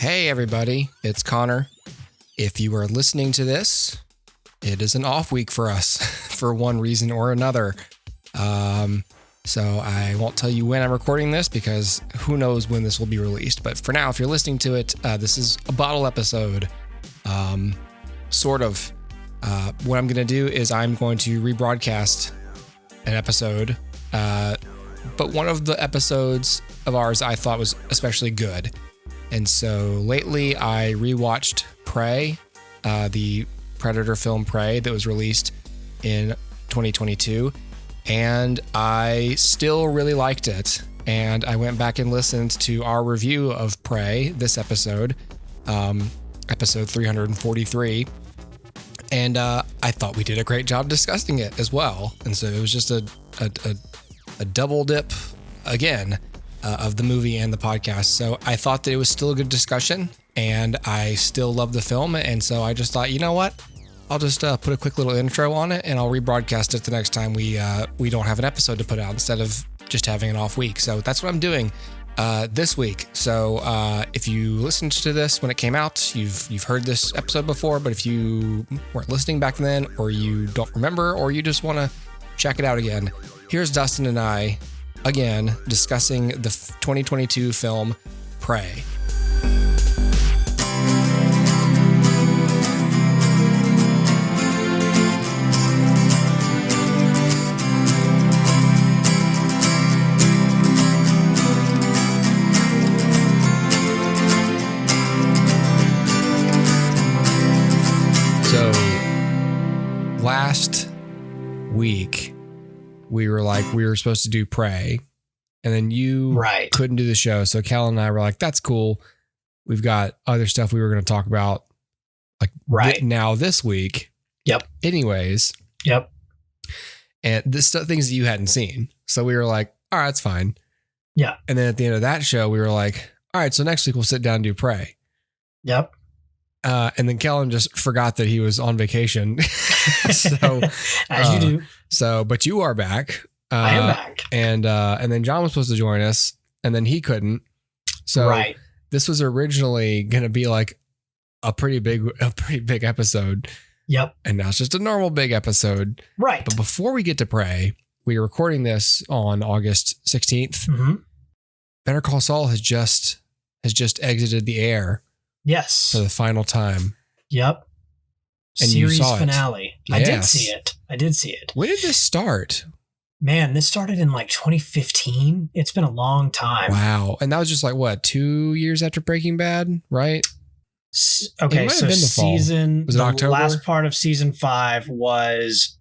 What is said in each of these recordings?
Hey everybody, it's Connor. If you are listening to this, it is an off week for us for one reason or another. So I won't tell you when I'm recording this because who knows when this will be released. But for now, if you're listening to it, this is a bottle episode. Sort of. What I'm going to do is I'm going to rebroadcast an episode. But one of the episodes of ours I thought was especially good. And so lately I rewatched Prey, the Predator film Prey that was released in 2022. And I still really liked it. And I went back and listened to our review of Prey, this episode, episode 343. And I thought we did a great job discussing it as well. And so it was just a double dip again of the movie and the podcast. So I thought that it was still a good discussion and I still love the film. And so I just thought, you know what? I'll just put a quick little intro on it and I'll rebroadcast it the next time we don't have an episode to put out instead of just having an off week. So that's what I'm doing this week. So if you listened to this when it came out, you've heard this episode before, but if you weren't listening back then or you don't remember or you just want to check it out again, here's Dustin and I again discussing the 2022 film Prey. So last week we were supposed to do Prey, and then you couldn't do the show. So Cal and I were like, that's cool. We've got other stuff we were going to talk about now this week. Yep. Anyways. Yep. And this stuff, things that you hadn't seen. So we were like, all right, it's fine. Yeah. And then at the end of that show, we were like, all right, so next week we'll sit down and do Prey. Yep. And then Kellen just forgot that he was on vacation. So as you do. So, but you are back. I am back. And then John was supposed to join us and then he couldn't. So this was originally going to be like a pretty big episode. Yep. And now it's just a normal big episode. Right. But before we get to Prey, we are recording this on August 16th. Mm-hmm. Better Call Saul has just exited the air. Yes. For the final time. Yep. And series you saw finale. Yes. I did see it. When did this start? Man, this started in like 2015. It's been a long time. Wow. And that was just like, what, 2 years after Breaking Bad, right? Okay, so season, was it October? The last part of season 5 was,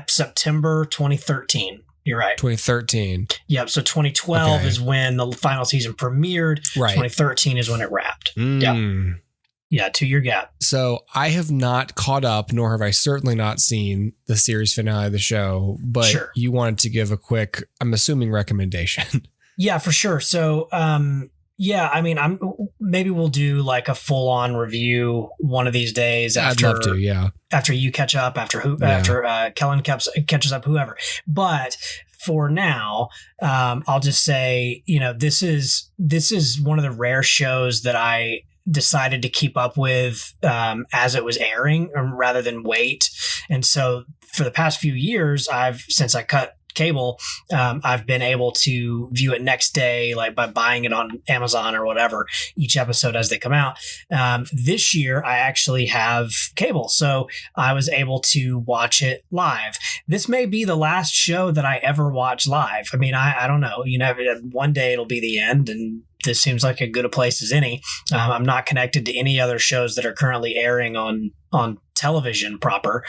September 2013. You're right. 2013. Yep. So 2012 is when the final season premiered. Right. 2013 is when it wrapped. Yep. Yeah. 2-year gap. So I have not caught up, nor have I certainly not seen the series finale of the show, but you wanted to give a quick, I'm assuming, recommendation. Yeah, for sure. So, I mean, maybe we'll do like a full on review one of these days after, I'd love to, yeah. After you catch up, after Kellen catches up, whoever. But for now, I'll just say, this is one of the rare shows that I decided to keep up with as it was airing rather than wait. And so for the past few years, since I cut cable, I've been able to view it next day, like by buying it on Amazon or whatever, each episode as they come out. This year, I actually have cable, so I was able to watch it live. This may be the last show that I ever watch live. I mean, I don't know. One day it'll be the end, and this seems like as good a place as any. I'm not connected to any other shows that are currently airing on television proper.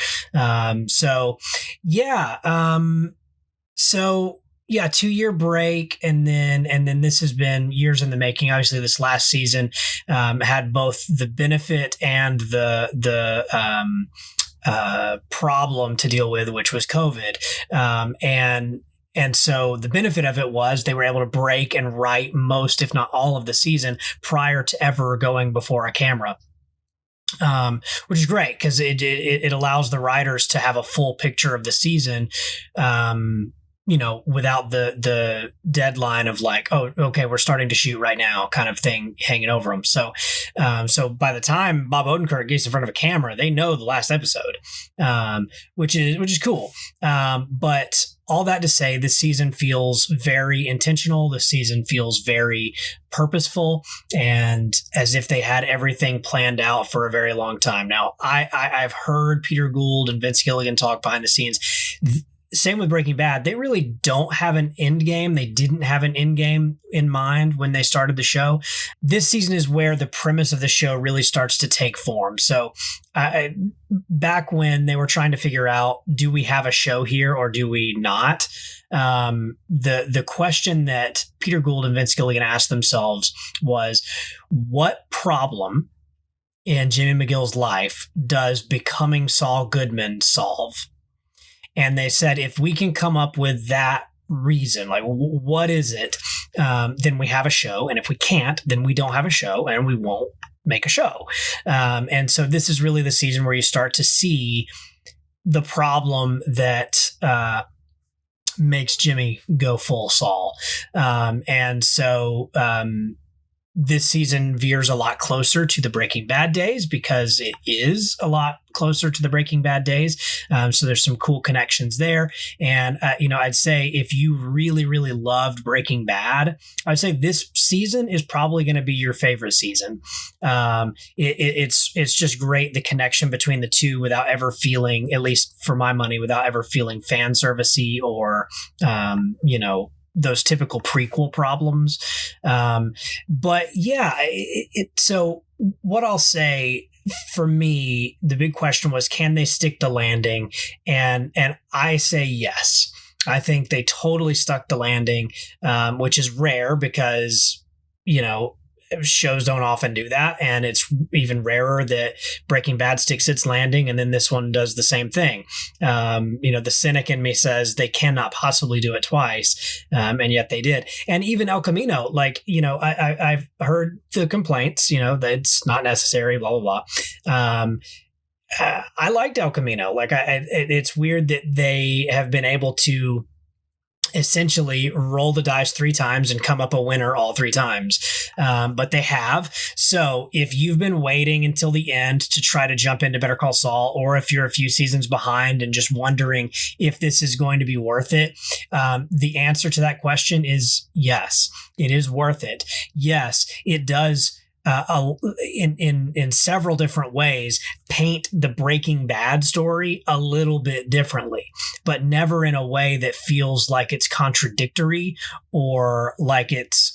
2-year break, and then this has been years in the making. Obviously, this last season had both the benefit and the problem to deal with, which was COVID. And so the benefit of it was they were able to break and write most, if not all, of the season prior to ever going before a camera. Which is great because it allows the writers to have a full picture of the season without the deadline of like, oh, okay, we're starting to shoot right now kind of thing hanging over them. So by the time Bob Odenkirk gets in front of a camera, they know the last episode, which is cool. But all that to say, this season feels very intentional. This season feels very purposeful, and as if they had everything planned out for a very long time. Now, I've heard Peter Gould and Vince Gilligan talk behind the scenes. Same with Breaking Bad. They really don't have an end game. They didn't have an end game in mind when they started the show. This season is where the premise of the show really starts to take form. So back when they were trying to figure out, do we have a show here or do we not? The question that Peter Gould and Vince Gilligan asked themselves was, what problem in Jimmy McGill's life does becoming Saul Goodman solve? And they said, if we can come up with that reason, like what is it, then we have a show. And if we can't, then we don't have a show and we won't make a show. And so this is really the season where you start to see the problem that makes Jimmy go full Saul. And so this season veers a lot closer to the Breaking Bad days because it is a lot closer to the Breaking Bad days. So there's some cool connections there. And, I'd say if you really, really loved Breaking Bad, I'd say this season is probably going to be your favorite season. It's just great, the connection between the two without ever feeling, at least for my money, without ever feeling fan servicey or, those typical prequel problems. But yeah, so what I'll say, for me, the big question was, can they stick the landing? And I say yes. I think they totally stuck the landing, which is rare because, shows don't often do that. And it's even rarer that Breaking Bad sticks its landing and then this one does the same thing. The cynic in me says they cannot possibly do it twice. And yet they did. And even El Camino, I've heard the complaints, that it's not necessary, blah, blah, blah. I liked El Camino. It's weird that they have been able to essentially roll the dice 3 times and come up a winner all 3 times. But they have. So if you've been waiting until the end to try to jump into Better Call Saul, or if you're a few seasons behind and just wondering if this is going to be worth it, the answer to that question is yes, it is worth it. Yes, it does. In several different ways, paint the Breaking Bad story a little bit differently, but never in a way that feels like it's contradictory or like it's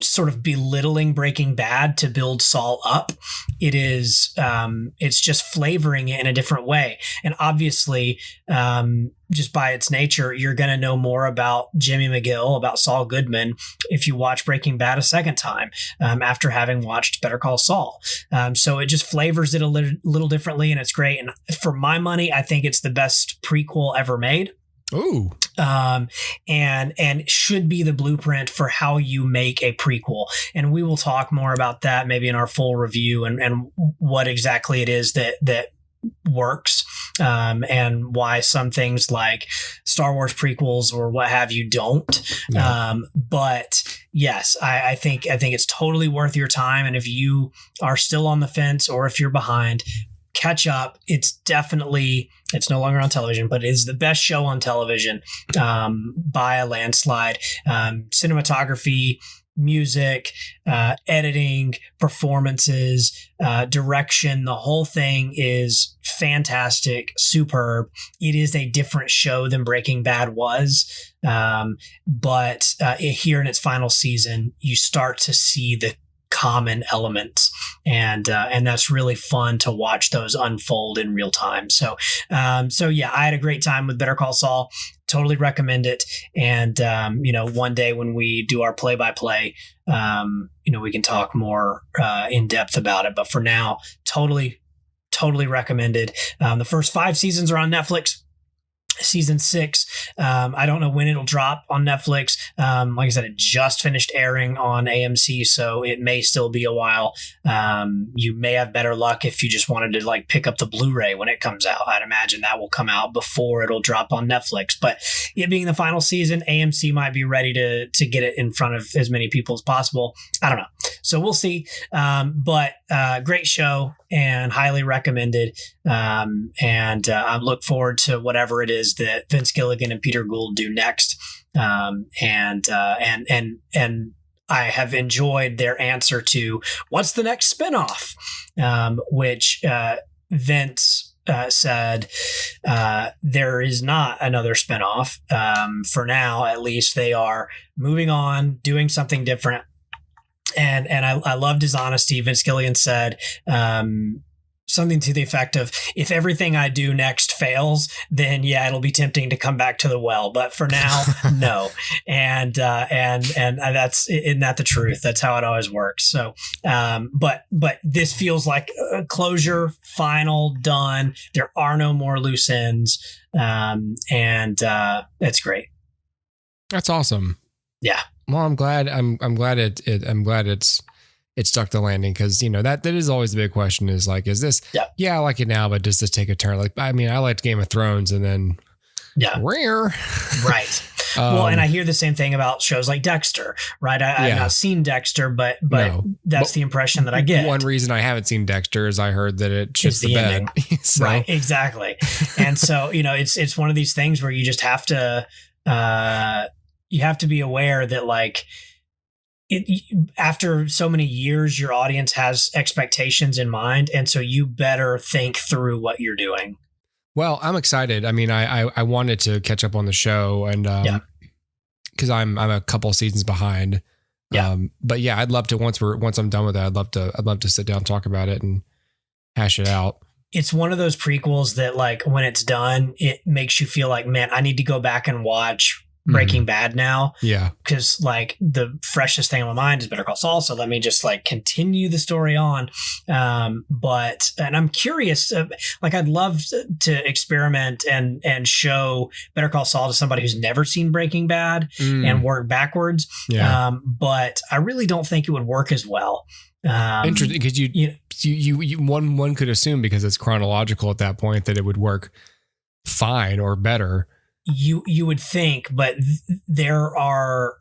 sort of belittling Breaking Bad to build Saul up. It is, it's just flavoring it in a different way. And obviously, just by its nature, you're going to know more about Jimmy McGill, about Saul Goodman, if you watch Breaking Bad a second time, after having watched Better Call Saul. So it just flavors it a little differently, and it's great. And for my money, I think it's the best prequel ever made. Ooh. And should be the blueprint for how you make a prequel. And we will talk more about that maybe in our full review and what exactly it is that works, and why some things like Star Wars prequels or what have you don't. Yeah. But yes, I think it's totally worth your time. And if you are still on the fence or if you're behind, catch up. It's no longer on television, but it is the best show on television, by a landslide. Cinematography, music, editing, performances, direction, the whole thing is fantastic, superb. It is a different show than Breaking Bad was. But here in its final season, you start to see the common elements, and that's really fun to watch those unfold in real time. So yeah, I had a great time with Better Call Saul. Totally recommend it. And one day when we do our play-by-play, we can talk more in depth about it. But for now, totally recommended. The first 5 seasons are on Netflix. season 6. I don't know when it'll drop on Netflix. Like I said, it just finished airing on AMC, so it may still be a while. You may have better luck if you just wanted to like pick up the Blu-ray when it comes out. I'd imagine that will come out before it'll drop on Netflix. But it being the final season, AMC might be ready to get it in front of as many people as possible. I don't know. So we'll see. But great show and highly recommended. And I look forward to whatever it is that Vince Gilligan and Peter Gould do next. And I have enjoyed their answer to what's the next spinoff, which Vince said there is not another spinoff. For now, at least, they are moving on, doing something different. And I loved his honesty. Vince Gilligan said something to the effect of, if everything I do next fails, then yeah, it'll be tempting to come back to the well. But for now, no. And that's, isn't that the truth? That's how it always works. So, but this feels like a closure, final, done. There are no more loose ends. It's great. That's awesome. Yeah. Well, I'm glad it stuck the landing, because that is always the big question, is like, is this I like it now, but does this take a turn? Like, I mean, I liked Game of Thrones, and then rare. Right. Well, and I hear the same thing about shows like Dexter, right? I've not seen Dexter, but that's the impression that I get. One reason I haven't seen Dexter is I heard that it shits the bed. So. Right, exactly. And so, it's one of these things where you just have to be aware that, like, after so many years, your audience has expectations in mind. And so you better think through what you're doing. Well, I'm excited. I mean, I wanted to catch up on the show, and because I'm a couple seasons behind. But yeah, I'd love to, once I'm done with it, I'd love to sit down and talk about it and hash it out. It's one of those prequels that, like, when it's done, it makes you feel like, man, I need to go back and watch Breaking Bad now. Yeah. Because, like, the freshest thing on my mind is Better Call Saul. So let me just, like, continue the story on. And I'm curious, like, I'd love to experiment and show Better Call Saul to somebody who's never seen Breaking Bad and work backwards. Yeah. But I really don't think it would work as well. Interesting, because you one could assume, because it's chronological at that point, that it would work fine or better. You would think, but there are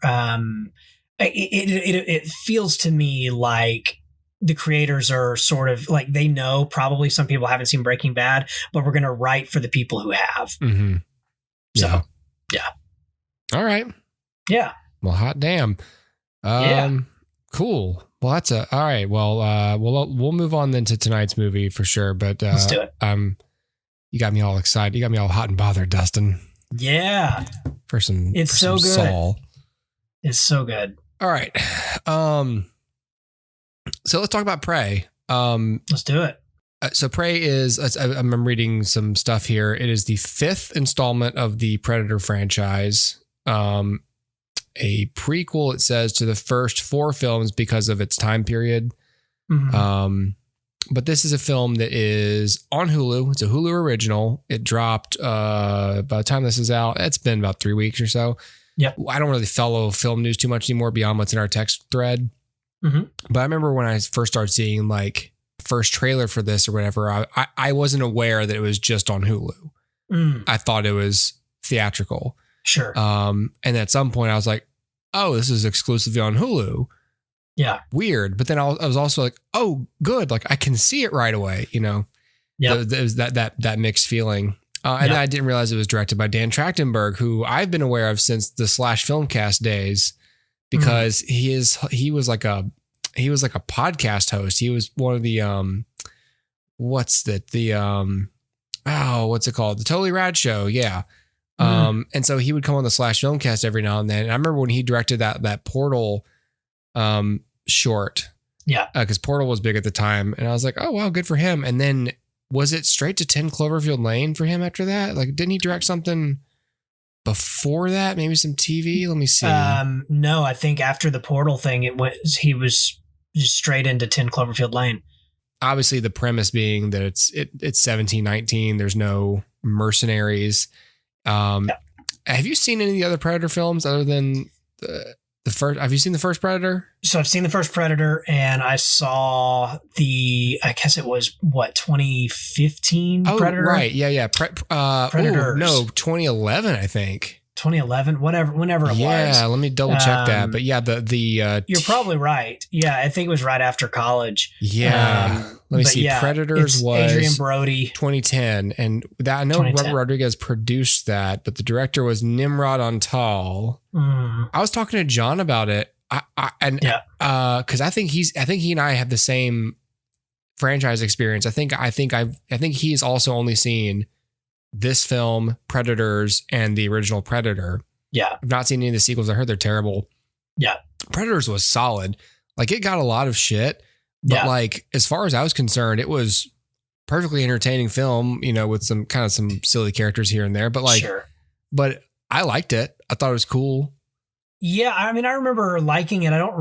it feels to me like the creators are sort of like, they know probably some people haven't seen Breaking Bad, but we're going to write for the people who have. Mm-hmm. So yeah. All right. Yeah. Well, hot damn. Cool. Well, that's all right. Well, we'll move on then to tonight's movie for sure. But let's do it. You got me all excited. You got me all hot and bothered, Dustin. Yeah. For some, it's so good. Saul. It's so good. All right. So let's talk about Prey. Let's do it. So Prey is, I'm reading some stuff here. It is the 5th installment of the Predator franchise. A prequel, it says, to the first 4 films because of its time period. Mm-hmm. But this is a film that is on Hulu. It's a Hulu original. It dropped by the time this is out. It's been about 3 weeks or so. Yep. I don't really follow film news too much anymore beyond what's in our text thread. Mm-hmm. But I remember when I first started seeing, like, first trailer for this or whatever, I wasn't aware that it was just on Hulu. I thought it was theatrical. Sure. And at some point I was like, oh, this is exclusively on Hulu. Yeah. Weird. But then I was also like, oh, good. Like, I can see it right away, Yeah. There's that mixed feeling. And then I didn't realize it was directed by Dan Trachtenberg, who I've been aware of since the Slash Filmcast days, because he was like a podcast host. He was one of the what's it called? The Totally Rad Show. Yeah. And so he would come on the Slash Filmcast every now and then. And I remember when he directed that Portal short. Yeah. Because Portal was big at the time. And I was like, oh, wow, good for him. And then was it straight to 10 Cloverfield Lane for him after that? Like, didn't he direct something before that? Maybe some TV? Let me see. No, I think after the Portal thing, he was just straight into 10 Cloverfield Lane. Obviously, the premise being that it's 1719. There's no mercenaries. Yeah. Have you seen any of the other Predator films other than the first? Have you seen the first Predator? So I've seen the first Predator, and I saw I guess it was 2015 Predator. Right. Yeah. Predators. No, 2011, I think. 2011, whenever it was. Yeah, let me double check that. But yeah, you're probably right. Yeah, I think it was right after college. Yeah. Let me see. Yeah, Predators was Adrian Brody, 2010, and that I know Robert Rodriguez produced that, but the director was Nimrod Antal. I was talking to John about it, because I think he and I have the same franchise experience. I think he's also only seen this film, Predators, and the original Predator. Yeah. I've not seen any of the sequels. I heard they're terrible. Yeah. Predators was solid. Like, it got a lot of shit, but like, as far as I was concerned, it was perfectly entertaining film, with some silly characters here and there, but like, but I liked it. I thought it was cool. Yeah, I mean, I remember liking it. I don't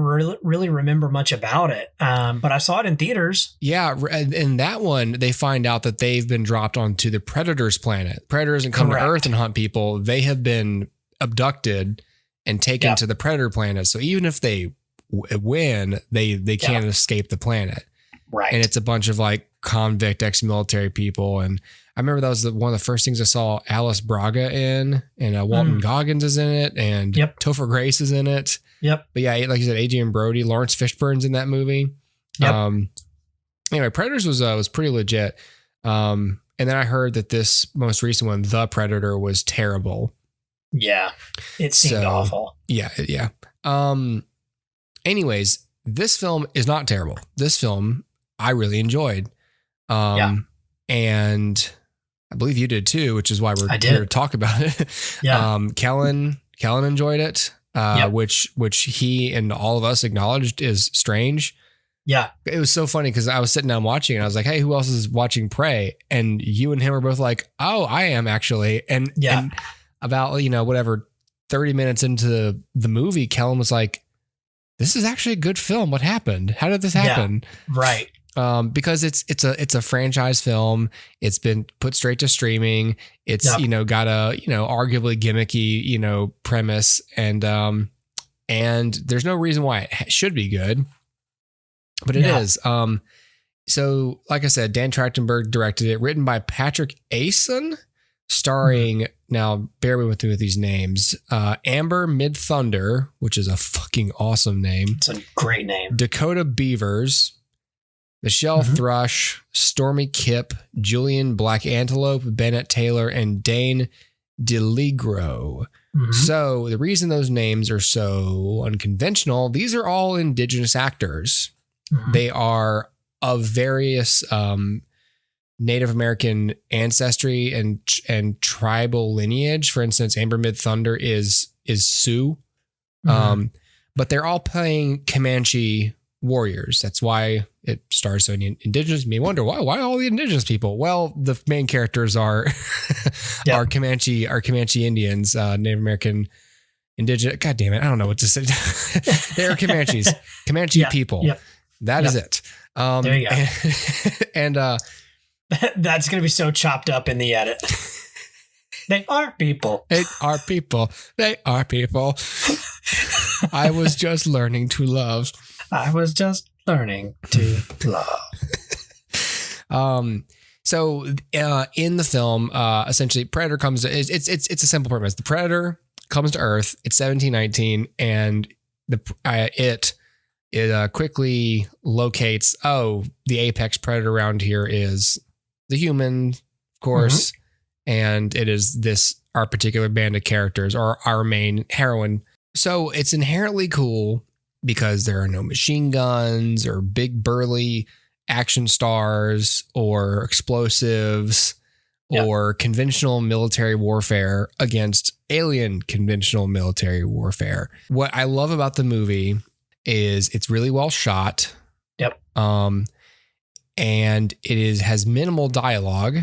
really remember much about it, but I saw it in theaters. Yeah, in that one, they find out that they've been dropped onto the Predators planet. Predators and come to Earth and hunt people. They have been abducted and taken to the Predator planet. So even if they win, they can't escape the planet. Right. And it's a bunch of like convict ex-military people. And I remember that was one of the first things I saw Alice Braga in, and Walton Goggins is in it, and Topher Grace is in it. Yep. But yeah, like you said, Adrian Brody, Lawrence Fishburne's in that movie. Yep. Anyway, Predators was pretty legit. And then I heard that this most recent one, The Predator, was terrible. Yeah. It seemed awful. Yeah. Yeah. Anyways, this film is not terrible. This film I really enjoyed. And I believe you did too, which is why we're here to talk about it. Kellen enjoyed it, which he and all of us acknowledged is strange. Yeah. It was so funny because I was sitting down watching and I was like, hey, who else is watching Prey? And you and him were both like, oh, I am actually. And about, 30 minutes into the movie, Kellen was like, this is actually a good film. What happened? How did this happen? Yeah, right. Because it's a franchise film. It's been put straight to streaming. It's, got a, arguably gimmicky, premise, and there's no reason why it should be good, but it is. So like I said, Dan Trachtenberg directed it, written by Patrick Aison, starring, now bear with me with these names, Amber Mid-Thunder, which is a fucking awesome name. It's a great name. Dakota Beavers, Michelle Thrush, Stormy Kipp, Julian Black Antelope, Bennett Taylor, and Dane DeLigro. So the reason those names are so unconventional, these are all indigenous actors. They are of various Native American ancestry and tribal lineage. For instance, Amber Mid-Thunder is Sioux, but they're all playing Comanche warriors. That's why it stars so indigenous. You may wonder why all the indigenous people. Well, the main characters are are Comanche Indians, Native American indigenous. God damn it, I don't know what to say. They're Comanches, Comanche people. That is it. There you go. And that's going to be so chopped up in the edit. They are people. They are people. They are people. I was just learning to love. I was just learning to love. So in the film, essentially, Predator comes. It's a simple premise. The Predator comes to Earth. It's 1719, and it quickly locates. Oh, the apex predator around here is the human, of course, and it is our particular band of characters, or our main heroine. So it's inherently cool because there are no machine guns or big burly action stars or explosives or conventional military warfare against alien conventional military warfare. What I love about the movie is it's really well shot. Yep. And it has minimal dialogue.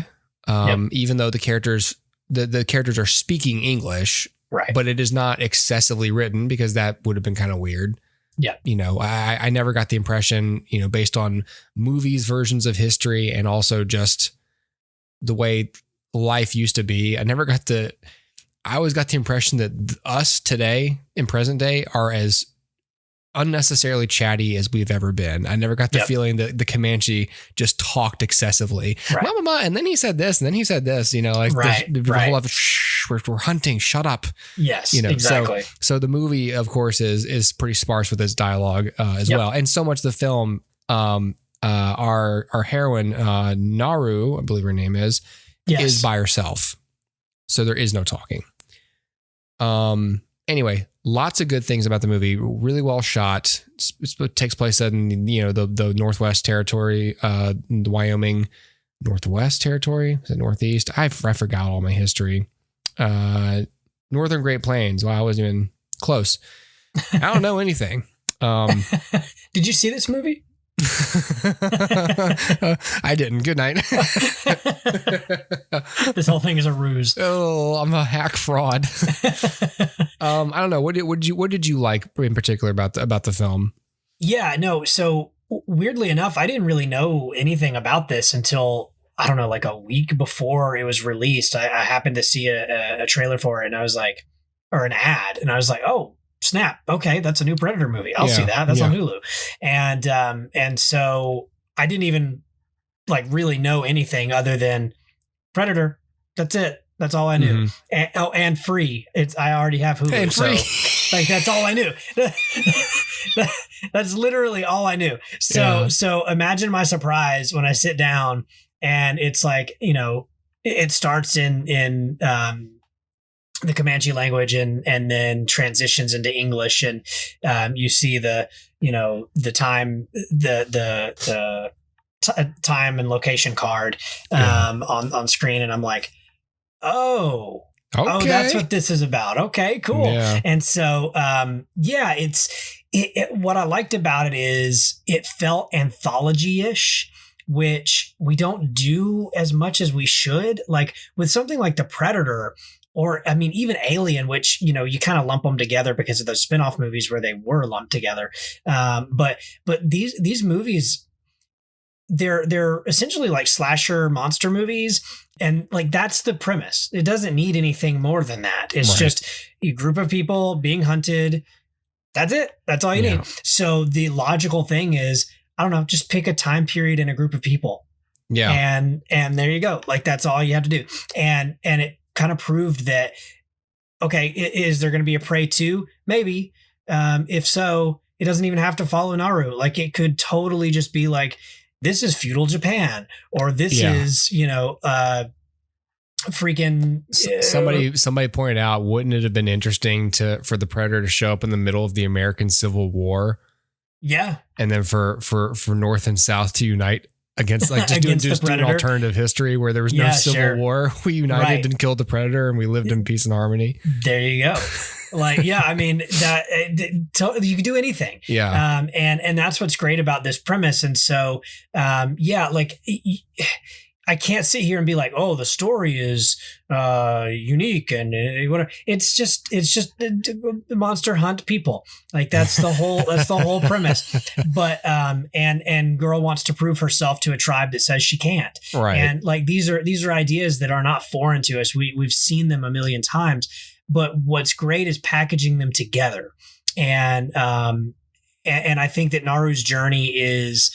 Even though the characters are speaking English, right? But it is not excessively written because that would have been kind of weird. Yeah. I never got the impression, based on movies, versions of history, and also just the way life used to be. I never got I always got the impression that us today in present day are as unnecessarily chatty as we've ever been. I never got the feeling that the Comanche just talked excessively. Right. Mama, and then he said this, and then he said this, you know, like the whole of shh, we're hunting, shut up. Yes, you know, exactly. So the movie, of course, is pretty sparse with its dialogue as well. And so much the film, our heroine, Naru, I believe her name is by herself. So there is no talking. Anyway, lots of good things about the movie. Really well shot. It takes place in, you know, the Northwest Territory, the Wyoming Northwest Territory. Is it Northeast? I forgot all my history. Northern Great Plains. Wow, I wasn't even close. I don't know anything. Did you see this movie? I didn't. Good night. This whole thing is a ruse. Oh, I'm a hack fraud. I don't know. What did you like in particular about the film? Yeah, no. So weirdly enough, I didn't really know anything about this until, I don't know, like a week before it was released. I happened to see a trailer for it, and I was like, or an ad, and I was like, oh, snap. Okay, that's a new Predator movie. I'll see that. That's on Hulu. And so I didn't even like really know anything other than Predator. That's it. That's all I knew. And free. I already have Hulu. And free. So like that's all I knew. That's literally all I knew. So imagine my surprise when I sit down and it's like, you know, it starts in the Comanche language and then transitions into English, and you see the time time and location card on screen, and I'm like, oh, that's what this is about. Okay, cool. Yeah. And so what I liked about it is it felt anthology-ish, which we don't do as much as we should. Like with something like The Predator, or, I mean, even Alien, which, you know, you kind of lump them together because of those spin-off movies where they were lumped together. But these movies, they're essentially like slasher monster movies. And like, that's the premise. It doesn't need anything more than that. It's just a group of people being hunted. That's it. That's all you need. So the logical thing is, I don't know, just pick a time period and a group of people. Yeah. And there you go. Like, that's all you have to do. And it kind of proved that, okay, is there going to be a Prey 2? Maybe. If so, it doesn't even have to follow Naru. Like, it could totally just be like, this is feudal Japan, or this is, you know, freaking somebody pointed out, wouldn't it have been interesting for the Predator to show up in the middle of the American Civil War? Yeah. And then for North and South to unite against, like, just do an alternative history where there was no civil war. We united and killed the Predator, and we lived in peace and harmony. There you go. Like, yeah, I mean, that you could do anything. Yeah. And that's what's great about this premise. And so, like, I can't sit here and be like, oh, the story is unique and whatever. It's just the monster hunt people. Like, that's the whole premise. But and girl wants to prove herself to a tribe that says she can't. Right. And like, these are ideas that are not foreign to us. We've seen them a million times. But what's great is packaging them together. And I think that Naru's journey is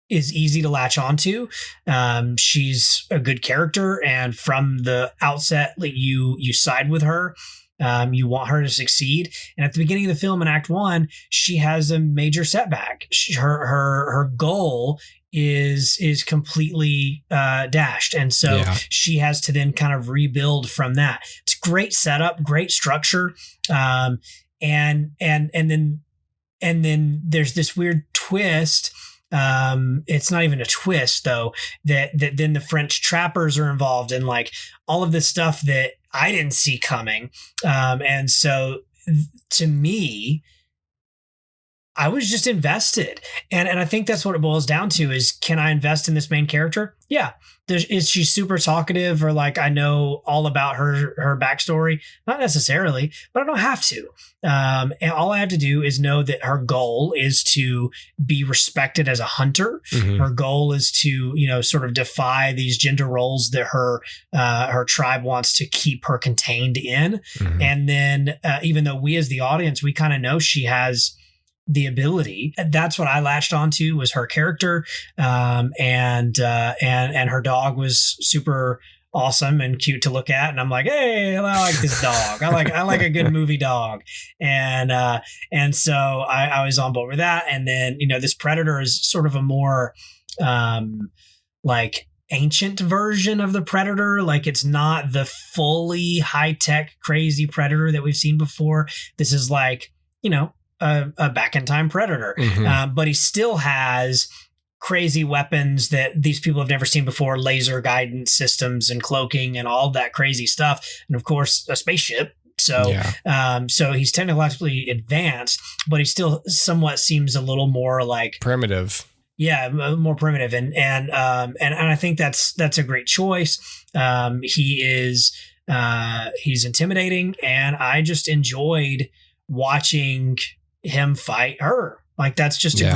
easy to latch onto. She's a good character, and from the outset, like, you side with her. You want her to succeed. And at the beginning of the film in Act 1, she has a major setback. Her goal is completely dashed, and so she has to then kind of rebuild from that. It's great setup, great structure, and then there's this weird twist. It's not even a twist, though, that then the French trappers are involved in, like, all of this stuff that I didn't see coming. And so to me, I was just invested. And I think that's what it boils down to is, can I invest in this main character? Yeah. Is she super talkative or like I know all about her backstory? Not necessarily, but I don't have to. And all I have to do is know that her goal is to be respected as a hunter. Mhm. Her goal is to, sort of defy these gender roles that her tribe wants to keep her contained in. Mhm. And then even though we as the audience, we kind of know she has the ability. That's what I latched onto was her character, and her dog was super awesome and cute to look at. And I'm like, hey, I like this dog. I like a good movie dog, and so I was on board with that. And then this Predator is sort of a more like ancient version of the Predator. Like it's not the fully high tech crazy Predator that we've seen before. This is like a back in time Predator, but he still has crazy weapons that these people have never seen before, laser guidance systems and cloaking and all that crazy stuff, and of course a spaceship. So, so he's technologically advanced, but he still somewhat seems a little more like primitive. Yeah, more primitive, and I think that's a great choice. He's intimidating, and I just enjoyed watching him fight her. Like that's just a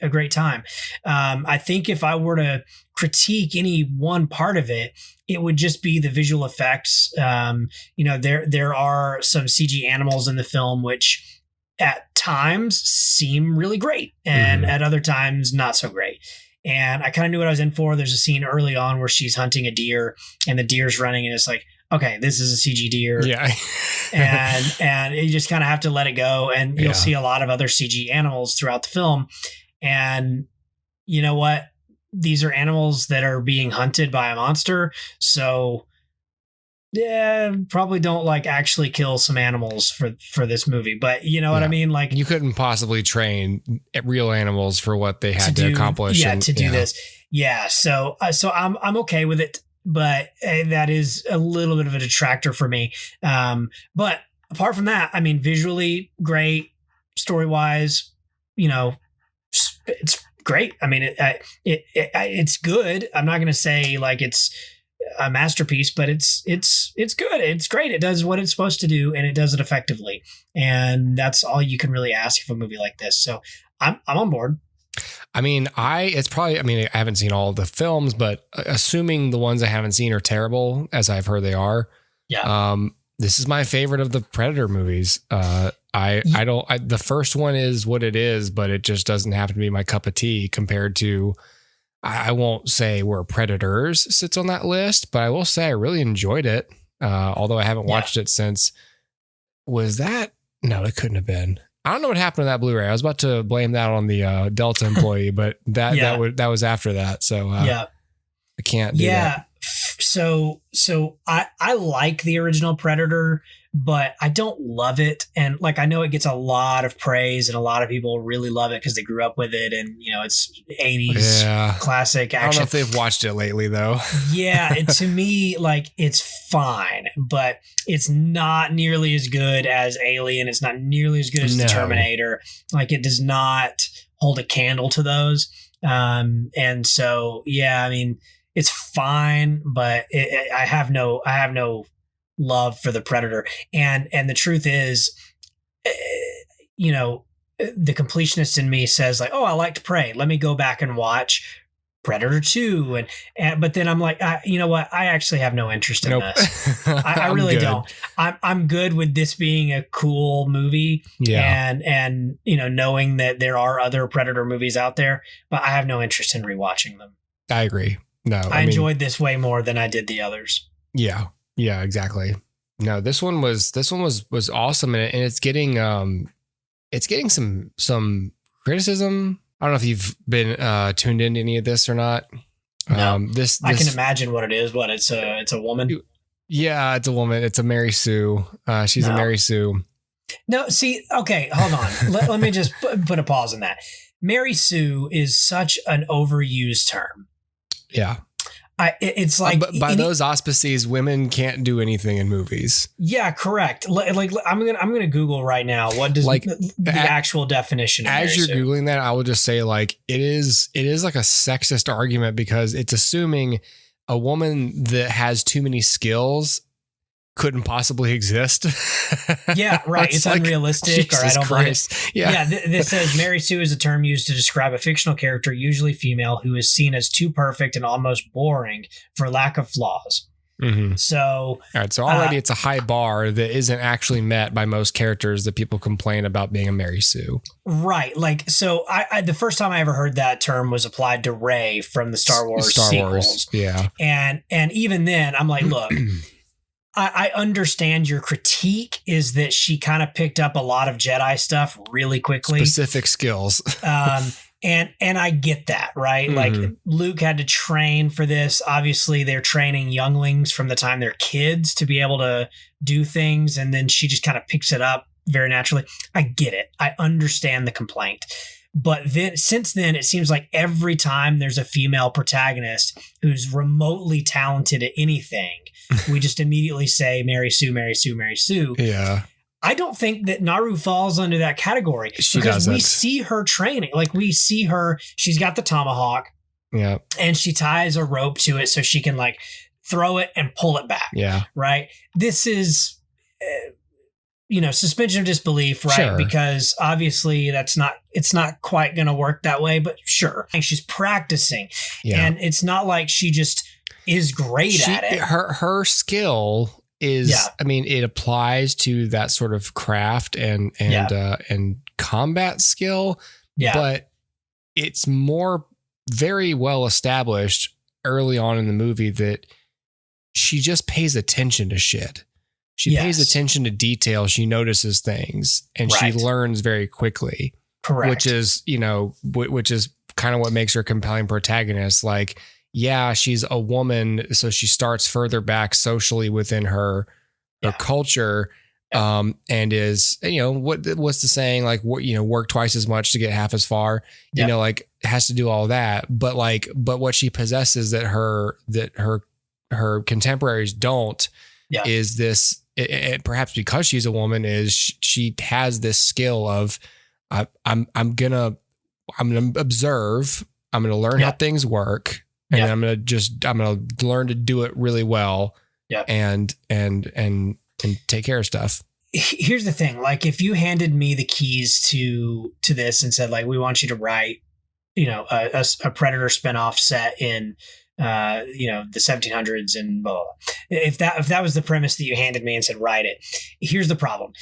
great time. I think if I were to critique any one part of it, it would just be the visual effects. There are some CG animals in the film which at times seem really great and at other times not so great. And I kind of knew what I was in for. There's a scene early on where she's hunting a deer and the deer's running, and it's like, okay, this is a CG deer. Yeah. and you just kind of have to let it go. And you'll see a lot of other CG animals throughout the film. And you know what? These are animals that are being hunted by a monster. So yeah, probably don't like actually kill some animals for this movie. But you know what I mean? Like you couldn't possibly train real animals for what they had to accomplish. Yeah, to do this. Yeah. So I'm okay with it. But that is a little bit of a detractor for me. But apart from that, I mean, visually great, story wise, it's great. I mean, it's good. I'm not going to say like it's a masterpiece, but it's good. It's great. It does what it's supposed to do, and it does it effectively. And that's all you can really ask of a movie like this. So I'm on board. I mean, I haven't seen all of the films, but assuming the ones I haven't seen are terrible, as I've heard they are. Yeah. This is my favorite of the Predator movies. The first one is what it is, but it just doesn't happen to be my cup of tea compared to, I won't say where Predators sits on that list, but I will say I really enjoyed it. Although I haven't watched it since. Was that? No, it couldn't have been. I don't know what happened to that Blu-ray. I was about to blame that on the Delta employee, but that was after that. So I can't do that. So I like the original Predator, but I don't love it. And like, I know it gets a lot of praise and a lot of people really love it because they grew up with it. And, it's 80s classic action. I don't know if they've watched it lately though. Yeah. To me, like it's fine, but it's not nearly as good as Alien. It's not nearly as good as the Terminator. Like it does not hold a candle to those. And so, I mean, it's fine, but I have no love for the Predator. And the truth is, the completionist in me says like, oh, I liked Prey. Let me go back and watch Predator 2. But then I'm like, you know what? I actually have no interest in this. I really don't. I'm good with this being a cool movie. Yeah. And knowing that there are other Predator movies out there, but I have no interest in rewatching them. I agree. No, I enjoyed this way more than I did the others. Yeah, exactly. No, this one was awesome, and it's getting some criticism. I don't know if you've been tuned into any of this or not. No, this I can imagine what it is. What it's a woman. Yeah, it's a woman. It's a Mary Sue. She's a Mary Sue. No, see, okay, hold on. let me just put a pause on that. Mary Sue is such an overused term. Yeah. It's like by those auspices, women can't do anything in movies. Yeah, correct. Like I'm gonna Google right now. What does like the actual definition of as Mary you're Sue? Googling that, I will just say like it is like a sexist argument because it's assuming a woman that has too many skills couldn't possibly exist. Yeah, right. It's like, unrealistic, or I don't Christ. believe. Yeah. This says Mary Sue is a term used to describe a fictional character, usually female, who is seen as too perfect and almost boring for lack of flaws. Mm-hmm. So, all right. So already it's a high bar that isn't actually met by most characters that people complain about being a Mary Sue. Right. Like, so I the first time I ever heard that term was applied to Rey from the Star Wars sequels. Yeah. And even then I'm like, look, I understand your critique is that she kind of picked up a lot of Jedi stuff really quickly. Specific skills. And I get that, right? Mm-hmm. Like Luke had to train for this. Obviously, they're training younglings from the time they're kids to be able to do things. And then she just kind of picks it up very naturally. I get it. I understand the complaint. But then since then, it seems like every time there's a female protagonist who's remotely talented at anything, we just immediately say Mary Sue, Mary Sue, Mary Sue. Yeah. I don't think that Naru falls under that category because we see her training. Like we see her, she's got the tomahawk. Yeah. And she ties a rope to it so she can like throw it and pull it back. Yeah. Right. This is, suspension of disbelief, right? Sure. Because obviously it's not quite going to work that way, but sure. And she's practicing. Yeah. And it's not like she just is great at it. Her skill is, I mean, it applies to that sort of craft and combat skill, but it's more very well established early on in the movie that she just pays attention to shit. She pays attention to detail. She notices things and she learns very quickly. Correct. Which is kind of what makes her a compelling protagonist. Like, yeah, she's a woman, so she starts further back socially within her culture, and is, what's the saying? Like, work twice as much to get half as far. Like has to do all that, but what she possesses that her contemporaries don't is this. Perhaps because she's a woman, is she has this skill of I'm gonna observe. I'm gonna learn how things work. And I'm gonna learn to do it really well, and take care of stuff. Here's the thing: like, if you handed me the keys to this and said, like, we want you to write, a Predator spinoff set in, the 1700s and blah, blah, blah. If that was the premise that you handed me and said, write it, here's the problem: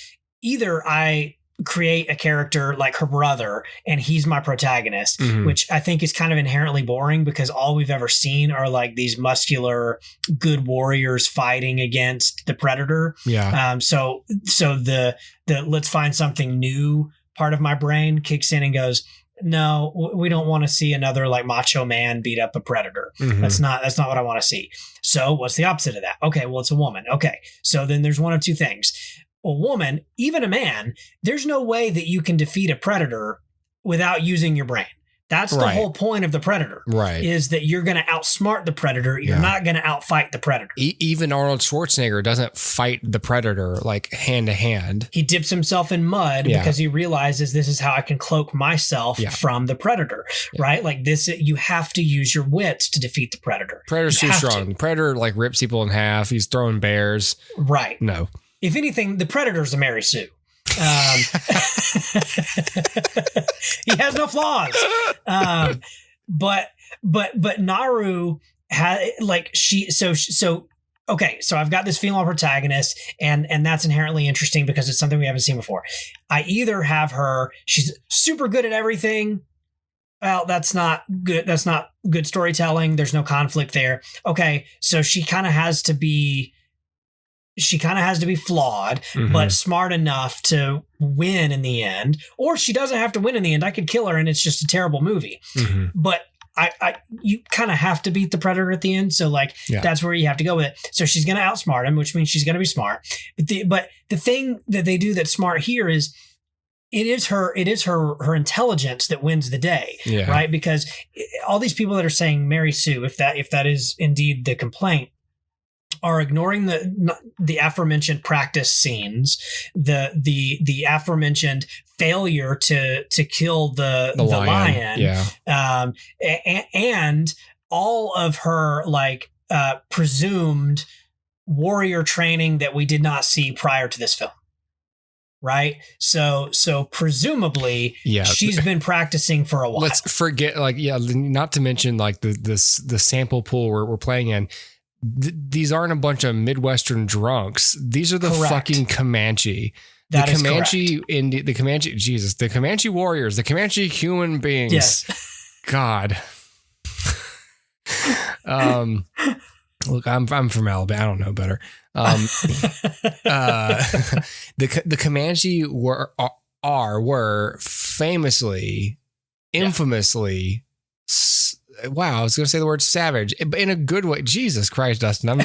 either I create a character like her brother and he's my protagonist, which I think is kind of inherently boring because all we've ever seen are like these muscular good warriors fighting against the Predator. So the let's find something new part of my brain kicks in and goes, no, we don't want to see another like macho man beat up a Predator. That's not what I want to see. So what's the opposite of that? Okay, well, it's a woman. Okay, so then there's one of two things. A woman, even a man, there's no way that you can defeat a Predator without using your brain. That's the whole point of the Predator, is that you're going to outsmart the Predator. You're not going to outfight the Predator. Even Arnold Schwarzenegger doesn't fight the Predator like hand to hand. He dips himself in mud because he realizes this is how I can cloak myself from the Predator, right? Like this, you have to use your wits to defeat the Predator. Predator's too strong. The Predator like rips people in half. He's throwing bears. Right. No. If anything, the Predator's a Mary Sue. He has no flaws. But Naru had like okay, so I've got this female protagonist and that's inherently interesting because it's something we haven't seen before. I either have her, she's super good at everything. Well, that's not good. That's not good storytelling. There's no conflict there. Okay, so she kind of has to be flawed, but smart enough to win in the end. Or she doesn't have to win in the end. I could kill her and it's just a terrible movie. But you kind of have to beat the Predator at the end. So that's where you have to go with it. So she's going to outsmart him, which means she's going to be smart. But the thing that they do that's smart here is it is her intelligence that wins the day, right? Because all these people that are saying Mary Sue, if that is indeed the complaint, are ignoring the aforementioned practice scenes, the aforementioned failure to kill the lion, and all of her like presumed warrior training that we did not see prior to this film. Right. So presumably she's been practicing for a while. Let's forget not to mention like the sample pool we're playing in. These aren't a bunch of Midwestern drunks. These are the fucking Comanche. The Comanche warriors, the Comanche human beings. Yes. God. Look, I'm from Alabama. I don't know better. The Comanche were famously, infamously. Wow, I was going to say the word savage, but in a good way. Jesus Christ, Dustin, I'm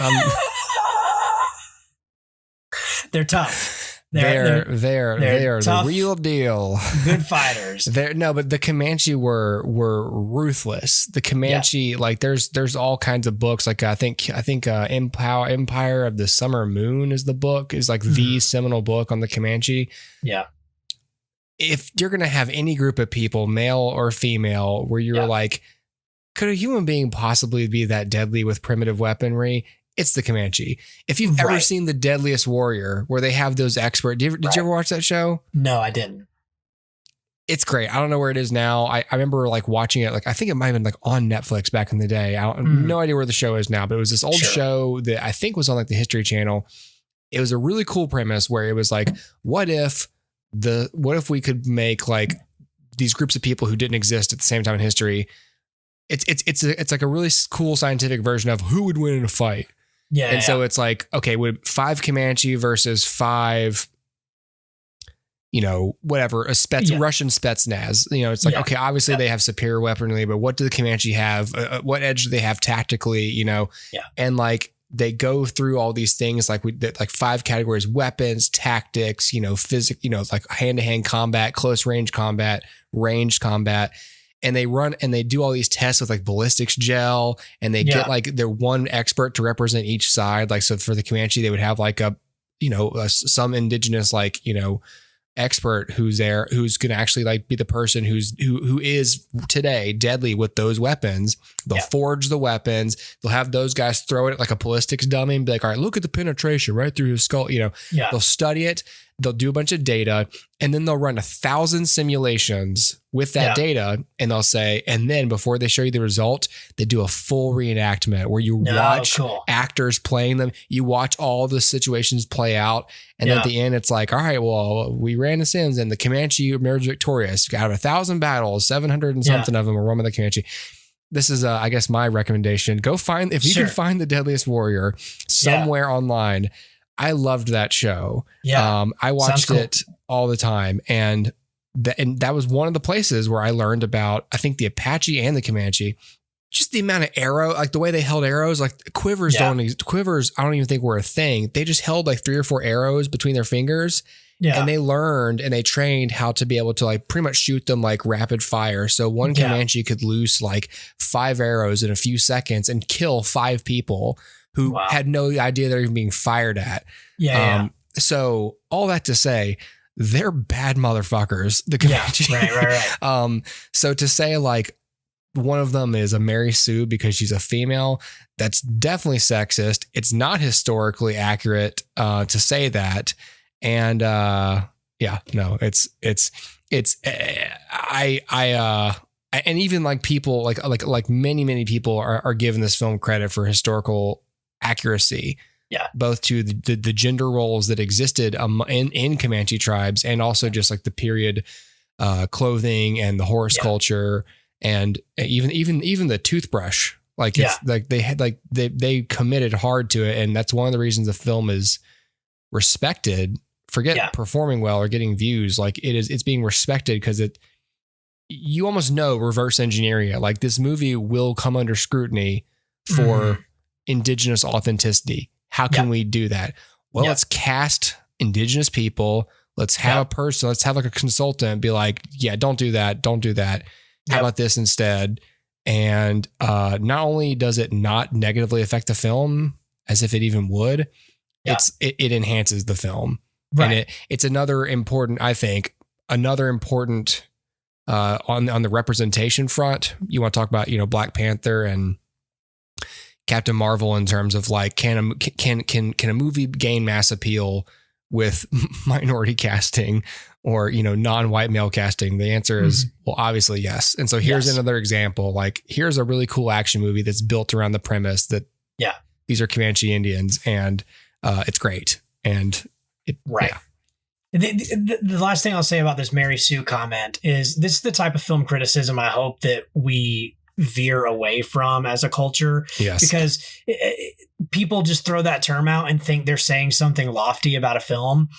they're tough. They're tough, the real deal. Good fighters. But the Comanche were ruthless. The Comanche, like there's all kinds of books. Like I think Empire of the Summer Moon is the book, is like the seminal book on the Comanche. Yeah. If you're gonna have any group of people, male or female, where you're like, could a human being possibly be that deadly with primitive weaponry? It's the Comanche. If you've ever seen The Deadliest Warrior, where they have those experts, did you ever watch that show? No, I didn't. It's great. I don't know where it is now. I remember like watching it. Like I think it might have been like on Netflix back in the day. I have no idea where the show is now, but it was this old show that I think was on like the History Channel. It was a really cool premise where it was like, what if we could make like these groups of people who didn't exist at the same time in history? It's like a really cool scientific version of who would win in a fight. Yeah. And so it's like, okay, would 5 Comanche versus 5, whatever, Russian Spetsnaz. It's like, okay, obviously they have superior weaponry, but what do the Comanche have? What edge do they have tactically, And like, they go through all these things like 5 categories: weapons, tactics, like hand-to-hand combat, close range combat, ranged combat. And they run and they do all these tests with like ballistics gel, and they get like their one expert to represent each side. Like, so for the Comanche, they would have like some indigenous, expert who's there, who's going to actually like be the person who is today deadly with those weapons. They'll forge the weapons. They'll have those guys throw it at like a ballistics dummy and be like, all right, look at the penetration right through his skull. They'll study it. They'll do a bunch of data, and then they'll run 1,000 simulations with that data. And they'll say, and then before they show you the result, they do a full reenactment where you watch actors playing them. You watch all the situations play out. And then at the end, it's like, all right, well, we ran the sims and the Comanche emerged victorious. Out of 1,000 battles, 700 and something of them were won by the Comanche. This is, I guess, my recommendation. Go find, if you can find The Deadliest Warrior somewhere online. I loved that show. Yeah. I watched it all the time. And that was one of the places where I learned about, I think, the Apache and the Comanche. Just the amount of arrow, like the way they held arrows, like quivers I don't even think were a thing. They just held like 3 or 4 arrows between their fingers. Yeah. And they learned and they trained how to be able to like pretty much shoot them like rapid fire. So one Comanche could loose like 5 arrows in a few seconds and kill 5 people who had no idea they're even being fired at. So all that to say, they're bad motherfuckers, the Comanche. Right. So to say like one of them is a Mary Sue because she's a female, that's definitely sexist. It's not historically accurate to say that. And and even like people like many people are giving this film credit for historical accuracy, both to the gender roles that existed in Comanche tribes, and also just like the period clothing and the horse culture, and even the toothbrush. Like it's like they had like they committed hard to it, and that's one of the reasons the film is respected. Forget performing well or getting views, like it's being respected because you almost know reverse engineering it. Like this movie will come under scrutiny for indigenous authenticity. How can we do that? Well, let's cast indigenous people. Let's have a person, let's have like a consultant be like, don't do that. How about this instead? And not only does it not negatively affect the film, as if it even would, it enhances the film. Right. And it's another important, I think, on the representation front. You want to talk about, Black Panther and Captain Marvel in terms of like, can a movie gain mass appeal with minority casting or, non-white male casting? The answer is, well, obviously yes. And so here's another example. Like, here's a really cool action movie that's built around the premise that these are Comanche Indians, and it's great. And The last thing I'll say about this Mary Sue comment is this is the type of film criticism I hope that we veer away from as a culture. Yes. Because people just throw that term out and think they're saying something lofty about a film.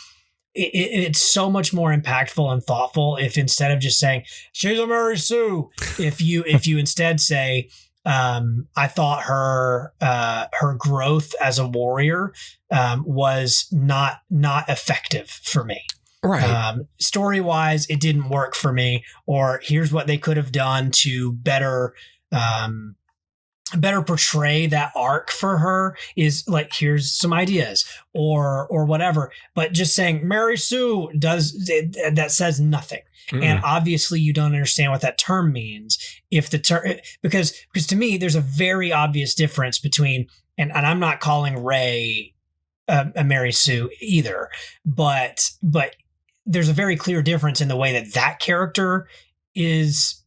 It's so much more impactful and thoughtful if instead of just saying she's a Mary Sue, if you instead say, I thought her growth as a warrior was not effective for me. Right. Story wise, it didn't work for me. Or here's what they could have done to better portray that arc for her. Is like, here's some ideas or whatever. But just saying Mary Sue that says nothing. And obviously you don't understand what that term means if the term, because to me, there's a very obvious difference between, and I'm not calling Ray a Mary Sue either, but there's a very clear difference in the way that character is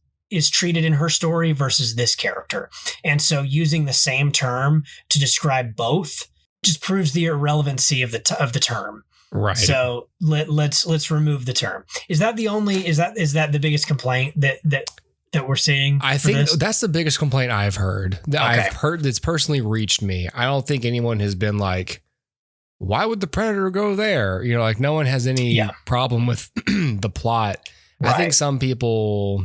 treated in her story versus this character. And so using the same term to describe both just proves the irrelevancy of the term. Right. So let's remove the term. Is that the biggest complaint that we're seeing? I think that's the biggest complaint I've heard. I've heard that's personally reached me. I don't think anyone has been like, why would the Predator go there? Like no one has any problem with the plot. Right. I think some people,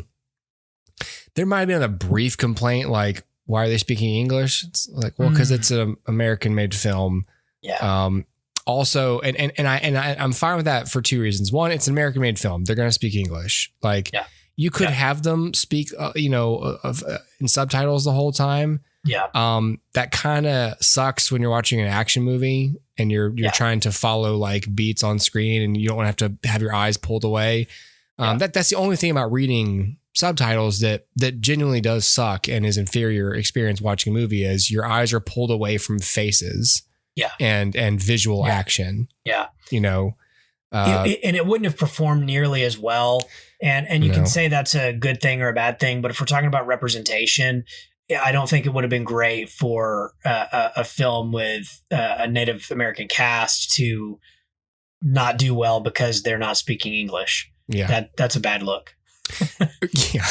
there might have been a brief complaint like, why are they speaking English? It's like, well, because it's an American made film. Yeah. Also, I'm fine with that for two reasons. One, it's an American made film. They're going to speak English. Like you could have them speak, in subtitles the whole time. Yeah. That kind of sucks when you're watching an action movie and you're trying to follow like beats on screen and you don't want to have to have your eyes pulled away. That's the only thing about reading subtitles that genuinely does suck and is inferior experience watching a movie is your eyes are pulled away from faces. Yeah. And visual action. Yeah. And it wouldn't have performed nearly as well. And you can say that's a good thing or a bad thing, but if we're talking about representation, I don't think it would have been great for a film with a Native American cast to not do well because they're not speaking English. Yeah. That's a bad look. Yeah.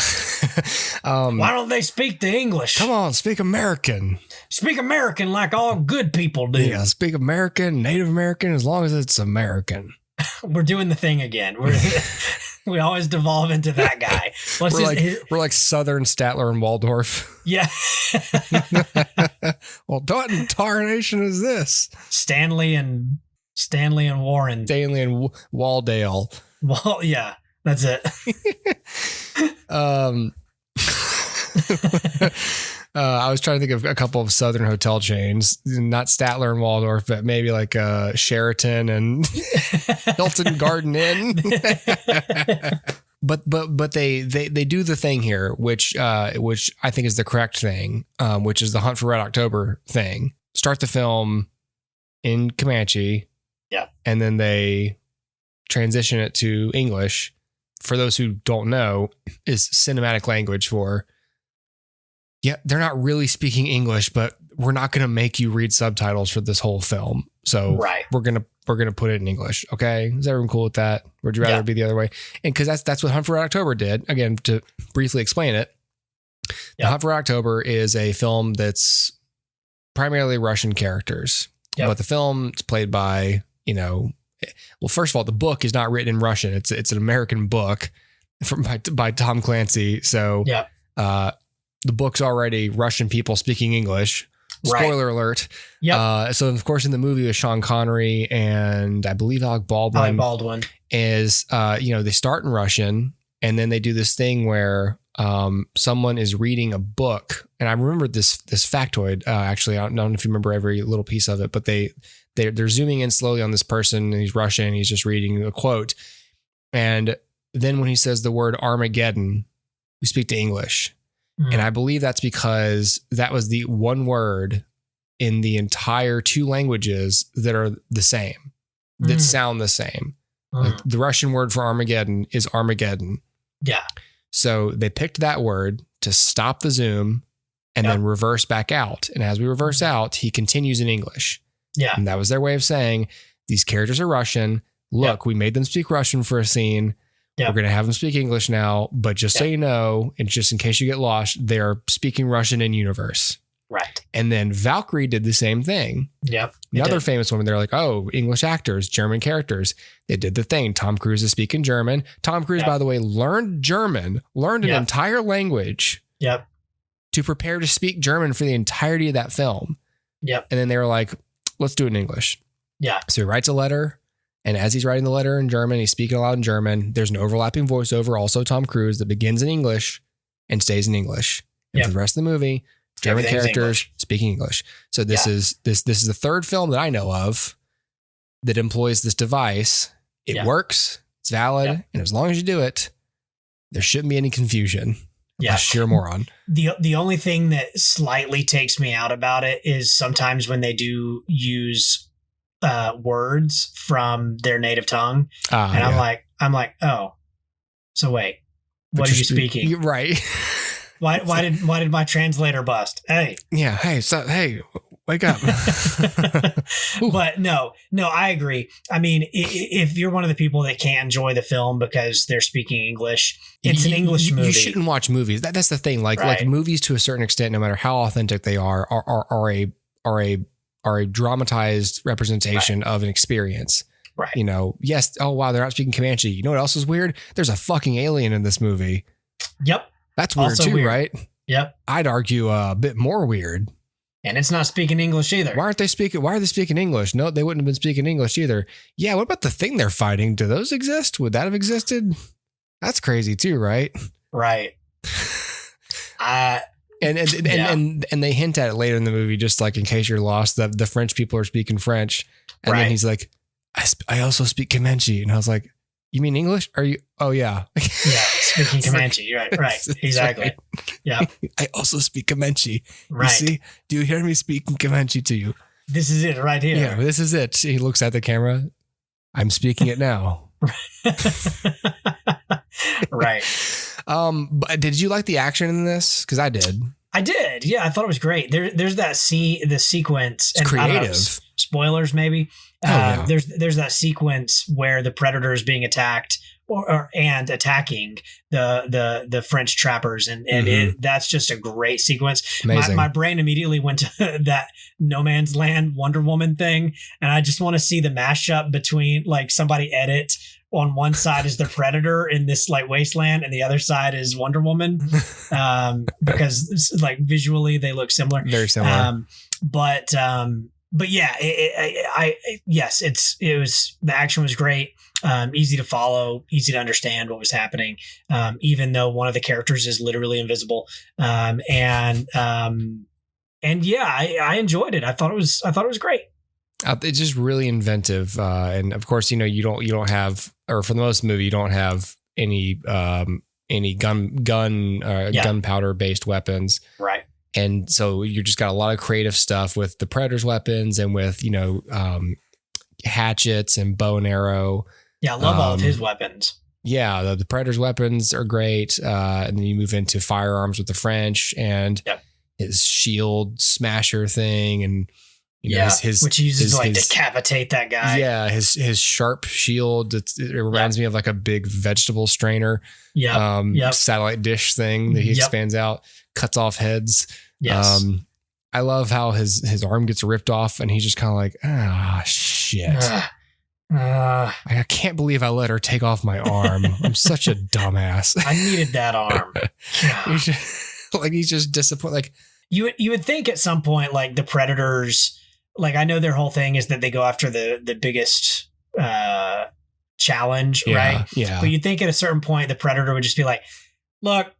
Why don't they speak the English? Come on, speak American. Speak American like all good people do. Yeah, speak American, Native American, as long as it's American. We're doing the thing again. We always devolve into that guy. We're like Southern Statler and Waldorf. Yeah. Well, what in tarnation is this? Stanley and Warren. Stanley and Waldale. Well, yeah. That's it. I was trying to think of a couple of Southern hotel chains, not Statler and Waldorf, but maybe like Sheraton and Hilton Garden Inn. But they do the thing here, which I think is the correct thing, which is the Hunt for Red October thing. Start the film in Comanche, and then they transition it to English. For those who don't know, is cinematic language for, they're not really speaking English, but we're not going to make you read subtitles for this whole film. So we're going to put it in English. Okay. Is everyone cool with that? Would you rather it be the other way? And cause that's what Hunt for Red October did. Again, to briefly explain it, The Hunt for Red October is a film that's primarily Russian characters, but the film is played by, well, first of all, the book is not written in Russian. It's an American book by Tom Clancy. So the book's already Russian people speaking English. Spoiler alert. So of course in the movie with Sean Connery and I believe Alec Baldwin is, they start in Russian and then they do this thing where someone is reading a book, and I remember this factoid. Actually, I don't know if you remember every little piece of it, but they're zooming in slowly on this person, and he's Russian. And he's just reading a quote, and then when he says the word Armageddon, we speak to English, and I believe that's because that was the one word in the entire two languages that are the same, that sound the same. Like the Russian word for Armageddon is Armageddon. Yeah. So they picked that word to stop the zoom and then reverse back out. And as we reverse out, he continues in English. Yeah. And that was their way of saying, these characters are Russian. Look, we made them speak Russian for a scene. We're going to have them speak English now. But just so you know, and just in case you get lost, they're speaking Russian in universe. Right. And then Valkyrie did the same thing. Yep. Another famous woman. They're like, oh, English actors, German characters. They did the thing. Tom Cruise is speaking German. Tom Cruise, by the way, learned German, learned an entire language to prepare to speak German for the entirety of that film. Yep. And then they were like, let's do it in English. Yeah. So he writes a letter. And as he's writing the letter in German, he's speaking aloud in German. There's an overlapping voiceover, also Tom Cruise, that begins in English and stays in English. And for the rest of the movie, German characters speaking English. So this is the third film that I know of that employs this device. It works, it's valid, and as long as you do it, there shouldn't be any confusion. Unless you're a moron. The only thing that slightly takes me out about it is sometimes when they do use words from their native tongue, and I'm like, oh, so wait, what are you speaking? You're right. Why did my translator bust? Hey. Yeah. Hey, wake up. But no, I agree. I mean, if you're one of the people that can't enjoy the film because they're speaking English, it's an English movie. You shouldn't watch movies. That's the thing. Like movies, to a certain extent, no matter how authentic they are a dramatized representation of an experience. Right. You know, yes. Oh, wow. They're not speaking Comanche. You know what else is weird? There's a fucking alien in this movie. Yep. That's weird also too, weird. Right? Yep. I'd argue a bit more weird. And it's not speaking English either. Why are they speaking English? No, they wouldn't have been speaking English either. Yeah. What about the thing they're fighting? Do those exist? Would that have existed? That's crazy too, right? Right. And they hint at it later in the movie, just like in case you're lost, the French people are speaking French. And then he's like, I also speak Comanche. And I was like, you mean English? Are you? Oh, yeah. Yeah, speaking Comanche. Right. Exactly. Right. Yeah. I also speak Comanche. Right. You see? Do you hear me speaking Comanche to you? This is it right here. Yeah, this is it. He looks at the camera. I'm speaking it now. Right. But did you like the action in this? Because I did. I did. Yeah, I thought it was great. There's that the sequence. It's creative. Spoilers, maybe. Yeah. There's that sequence where the predator is being attacked and attacking the French trappers, and that's just a great sequence. Amazing. My brain immediately went to that No Man's Land Wonder Woman thing, and I just want to see the mashup between, like, somebody edit on one side is the Predator in this like wasteland, and the other side is Wonder Woman, because like visually they look similar, very similar. But yeah, yes, it was, the action was great, easy to follow, easy to understand what was happening, even though one of the characters is literally invisible, and yeah, I enjoyed it. I thought it was great. It's just really inventive, and of course, you know, you don't have, or for the most movie, you don't have any gunpowder based weapons, right? And so you just got a lot of creative stuff with the Predator's weapons and with, you know, hatchets and bow and arrow. Yeah, I love all of his weapons. Yeah, the Predator's weapons are great, and then you move into firearms with the French and his shield smasher thing, and you know, his which he uses to like decapitate that guy. Yeah, his sharp shield. It reminds me of like a big vegetable strainer. Satellite dish thing that he expands out, cuts off heads. Yes. I love how his arm gets ripped off, and he's just kind of like, shit. I can't believe I let her take off my arm. I'm such a dumbass. I needed that arm. He's just disappointed. Like you would think at some point, like the Predators. Like, I know their whole thing is that they go after the biggest challenge, right? Yeah. But you'd think at a certain point the Predator would just be like, look,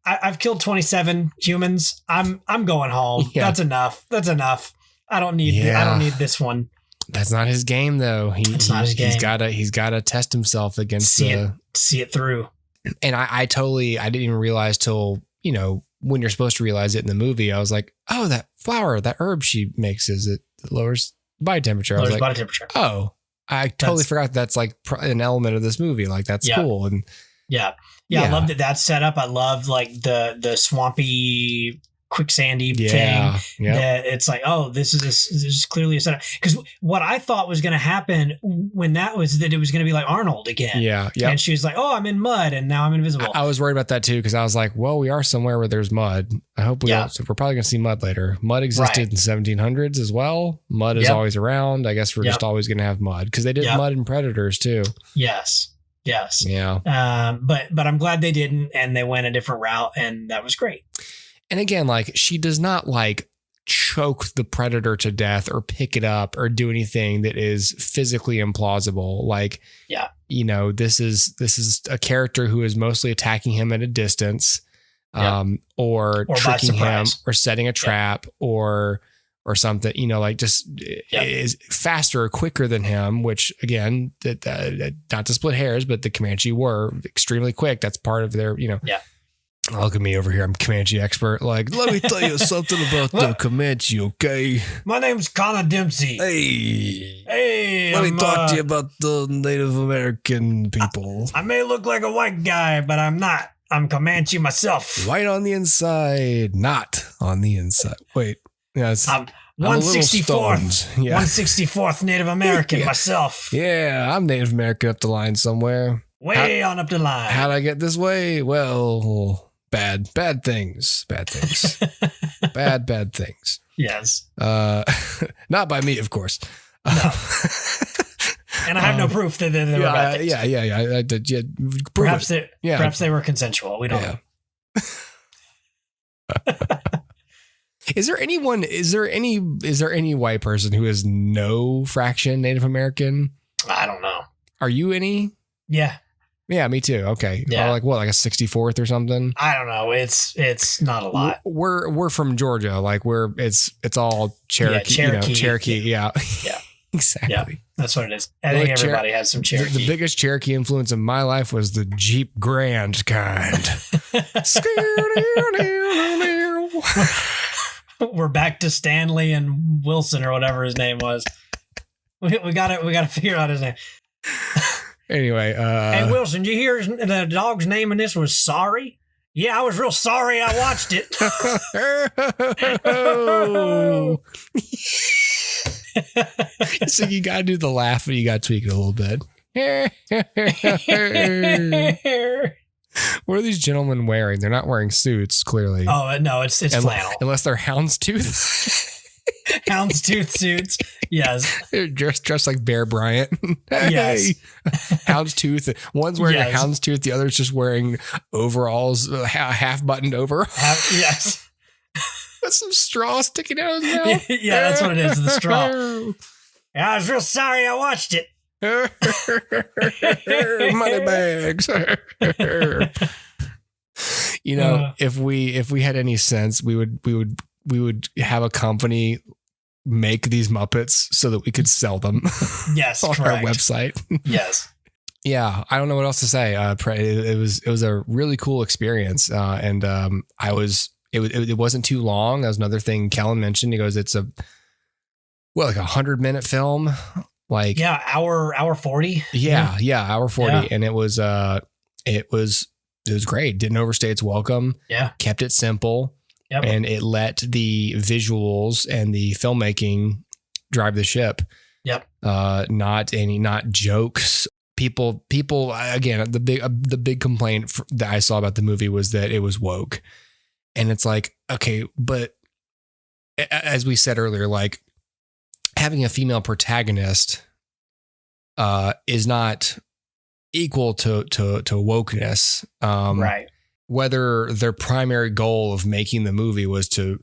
I've killed 27 humans. I'm going home. Yeah. That's enough. I don't need this one. That's not his game, though. It's not his game. He's gotta test himself against see it through. And I didn't even realize till, when you're supposed to realize it in the movie, I was like, oh, that flower, that herb she makes, it lowers body temperature. Body temperature. Oh, I totally forgot that's like an element of this movie. Like, that's cool. And yeah. I love that's set up. I love like the swampy, quicksandy thing. That it's like, oh, this is clearly a setup. Because what I thought was going to happen when that it was going to be like Arnold again. Yeah. And she was like, oh, I'm in mud and now I'm invisible. I was worried about that too, because I was like, well, we are somewhere where there's mud. I hope we're probably going to see mud later. Mud existed in 1700s as well. Mud is always around. I guess we're just always going to have mud, because they did mud in Predators too. Yes. Yeah. But I'm glad they didn't, and they went a different route, and that was great. And again, like, she does not like choke the predator to death or pick it up or do anything that is physically implausible. Like, this is a character who is mostly attacking him at a distance, or tricking him or setting a trap or something, like just is faster or quicker than him, which again, not to split hairs, but the Comanche were extremely quick. That's part of their, Look at me over here. I'm Comanche expert. Like, let me tell you something about the Comanche, okay? My name's Connor Dempsey. Hey, let me talk to you about the Native American people. I may look like a white guy, but I'm not. I'm Comanche myself. White on the inside, not on the inside. Wait, yes. I'm 164th. 164th Native American myself. Yeah, I'm Native American up the line somewhere. Way on up the line. How'd I get this way? Well, bad things. Bad things. Yes. Not by me, of course. No. And I have no proof that they were bad things. Yeah. Perhaps they were consensual. We don't know. Is there any white person who is no fraction Native American? I don't know. Are you any? Yeah. Yeah, me too. Okay. Yeah. Like what, like a 64th or something? I don't know. It's not a lot. We're from Georgia. Like it's all Cherokee. Yeah, Cherokee. Yeah. Yeah. Exactly. Yeah, that's what it is. I think everybody has some Cherokee. The biggest Cherokee influence in my life was the Jeep Grand kind. We're back to Stanley and Wilson or whatever his name was. We got to figure out his name. Anyway, hey Wilson, did you hear the dog's name in this was Sorry? Yeah, I was real sorry I watched it. So you gotta do the laugh, but you gotta tweak it a little bit. What are these gentlemen wearing? They're not wearing suits, clearly. Oh no, it's flannel. Unless they're houndstooth. Houndstooth suits. Yes. They're dressed like Bear Bryant. Yes. Houndstooth. One's wearing a houndstooth. The other's just wearing overalls, half buttoned over. Yes. With some straw sticking out of his mouth. Yeah, that's what it is. The straw. Yeah, I was real sorry I watched it. Money bags. If we had any sense, we would have a company make these Muppets so that we could sell them. Yes, on correct. our website. Yes. Yeah, I don't know what else to say. It was a really cool experience, and it wasn't too long. That was another thing Kellen mentioned. He goes, it's like 100-minute film. Like hour 40. Yeah, hour 40, yeah. And it was great. Didn't overstay its welcome. Yeah, kept it simple. Yep. And it let the visuals and the filmmaking drive the ship. Yep. Not jokes. People. Again, the big complaint that I saw about the movie was that it was woke, and it's like, okay, but as we said earlier, like having a female protagonist is not equal to wokeness. Right. Whether their primary goal of making the movie was to,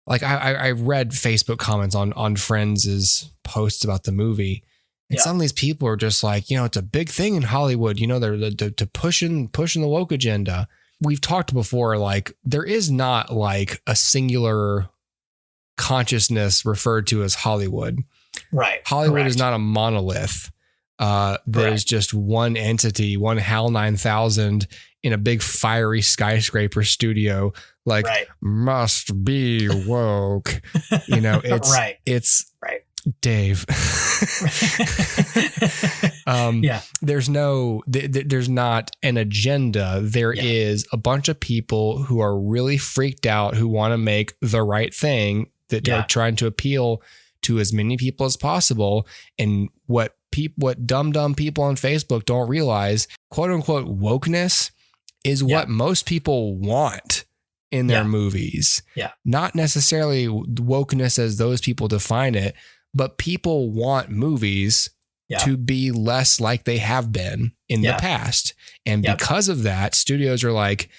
like, I read Facebook comments on Friends' posts about the movie, and some of these people are just like, it's a big thing in Hollywood. They're to pushing the woke agenda. we've talked before, like there is not like a singular consciousness referred to as Hollywood. Right. Hollywood Correct. is not a monolith. There's just one entity, one HAL 9000 in a big fiery skyscraper studio, like must be woke. You know, it's it's Dave. There's not an agenda. There is a bunch of people who are really freaked out, who want to make the right thing, that they're trying to appeal to as many people as possible. And what dumb people on Facebook don't realize, quote unquote, wokeness is what most people want in their movies. Yeah. Not necessarily wokeness as those people define it, but people want movies to be less like they have been in the past. And because of that, studios are like,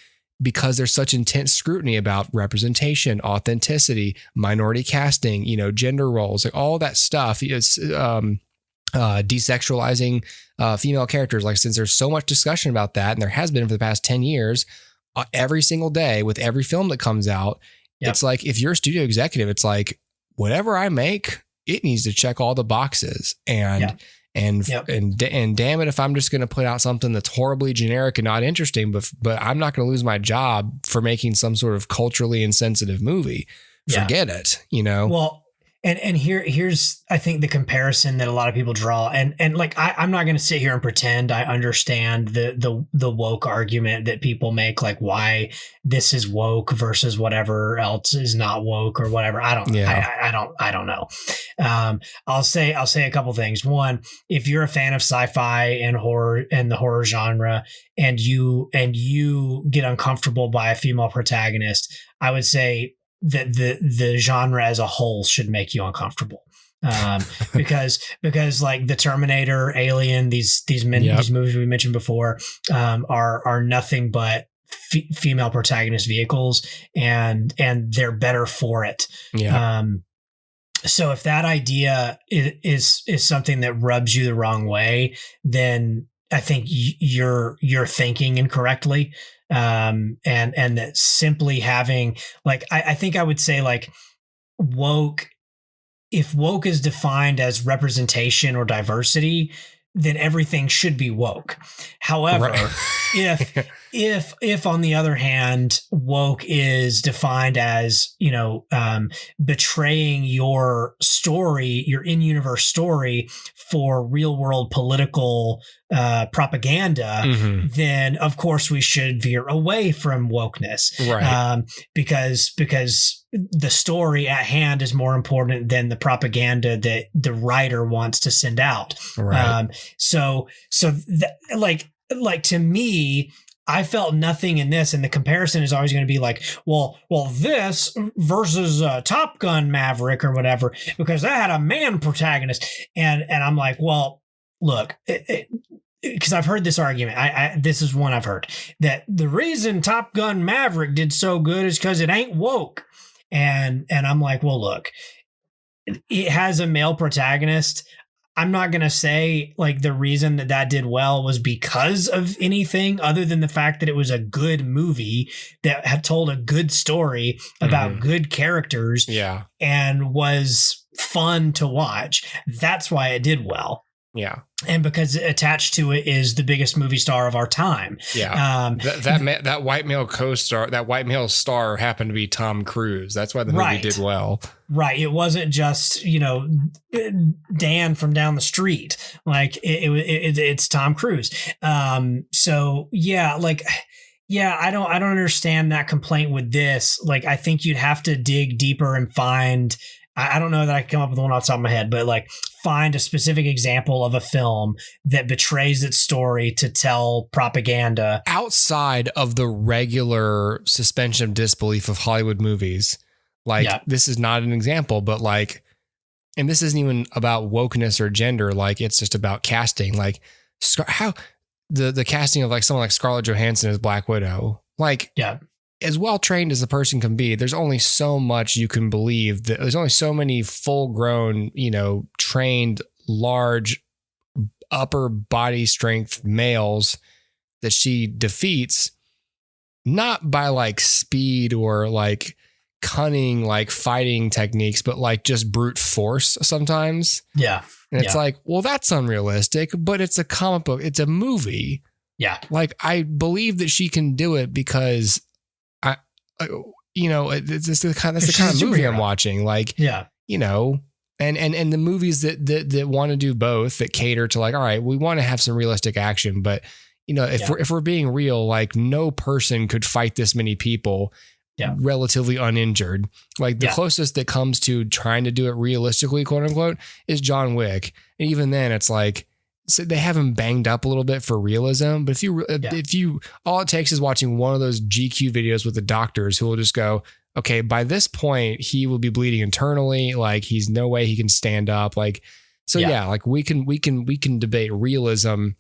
because there's such intense scrutiny about representation, authenticity, minority casting, you know, gender roles, like all that stuff. It's desexualizing female characters. Like, since there's so much discussion about that, and there has been for the past 10 years, every single day with every film that comes out, it's like, if you're a studio executive, it's like, whatever I make, it needs to check all the boxes. And damn it, if I'm just going to put out something that's horribly generic and not interesting, but I'm not going to lose my job for making some sort of culturally insensitive movie. Forget it, you know? Well, and here's, I think, the comparison that a lot of people draw. And like, I'm not going to sit here and pretend I understand the woke argument that people make, like why this is woke versus whatever else is not woke or whatever. I don't know. I'll say a couple things. One, if you're a fan of sci-fi and horror and the horror genre, and you get uncomfortable by a female protagonist, I would say that the genre as a whole should make you uncomfortable. Because like the Terminator, Alien, these movies we mentioned before, are nothing but female protagonist vehicles, and they're better for it. So if that idea is something that rubs you the wrong way, then I think you're thinking incorrectly. And that simply having, like, I think I would say, like, woke, if woke is defined as representation or diversity, then everything should be woke. However, if on the other hand, woke is defined as, you know, betraying your story, your in-universe story for real world political propaganda, then of course we should veer away from wokeness, because the story at hand is more important than the propaganda that the writer wants to send out. So like to me, I felt nothing in this, and the comparison is always going to be like, well, this versus Top Gun Maverick or whatever, because that had a man protagonist, and I'm like, well, look, because I've heard this argument. This is one I've heard, that the reason Top Gun Maverick did so good is because it ain't woke, and I'm like, well, look, it has a male protagonist. I'm not going to say like the reason that did well was because of anything other than the fact that it was a good movie that had told a good story about good characters and was fun to watch. That's why it did well. Yeah. And because attached to it is the biggest movie star of our time. Yeah. That white male co-star, that white male star happened to be Tom Cruise. That's why the movie did well. Right. It wasn't just, you know, Dan from down the street. Like it's Tom Cruise. So yeah, like, yeah, I don't understand that complaint with this. Like, I think you'd have to dig deeper and find, I don't know that I can come up with one off the top of my head, but like find a specific example of a film that betrays its story to tell propaganda outside of the regular suspension of disbelief of Hollywood movies. Like this is not an example, but like, and this isn't even about wokeness or gender. Like it's just about casting, like how the casting of like someone like Scarlett Johansson as Black Widow, like, as well trained as a person can be, there's only so much you can believe. That there's only so many full grown, you know, trained, large, upper body strength males that she defeats not by like speed or like cunning, like fighting techniques, but like just brute force sometimes. Yeah. And it's like, well, that's unrealistic, but it's a comic book. It's a movie. Yeah. Like, I believe that she can do it because that's the kind of movie I'm watching. Like, yeah. And the movies that want to do both, that cater to like, all right, we want to have some realistic action, but if we're being real, like no person could fight this many people relatively uninjured. Like the closest that comes to trying to do it realistically, quote unquote, is John Wick. And even then it's like, so they have him banged up a little bit for realism, but if you all it takes is watching one of those GQ videos with the doctors who will just go, okay, by this point he will be bleeding internally. Like he's no way he can stand up. Like, so like we can debate realism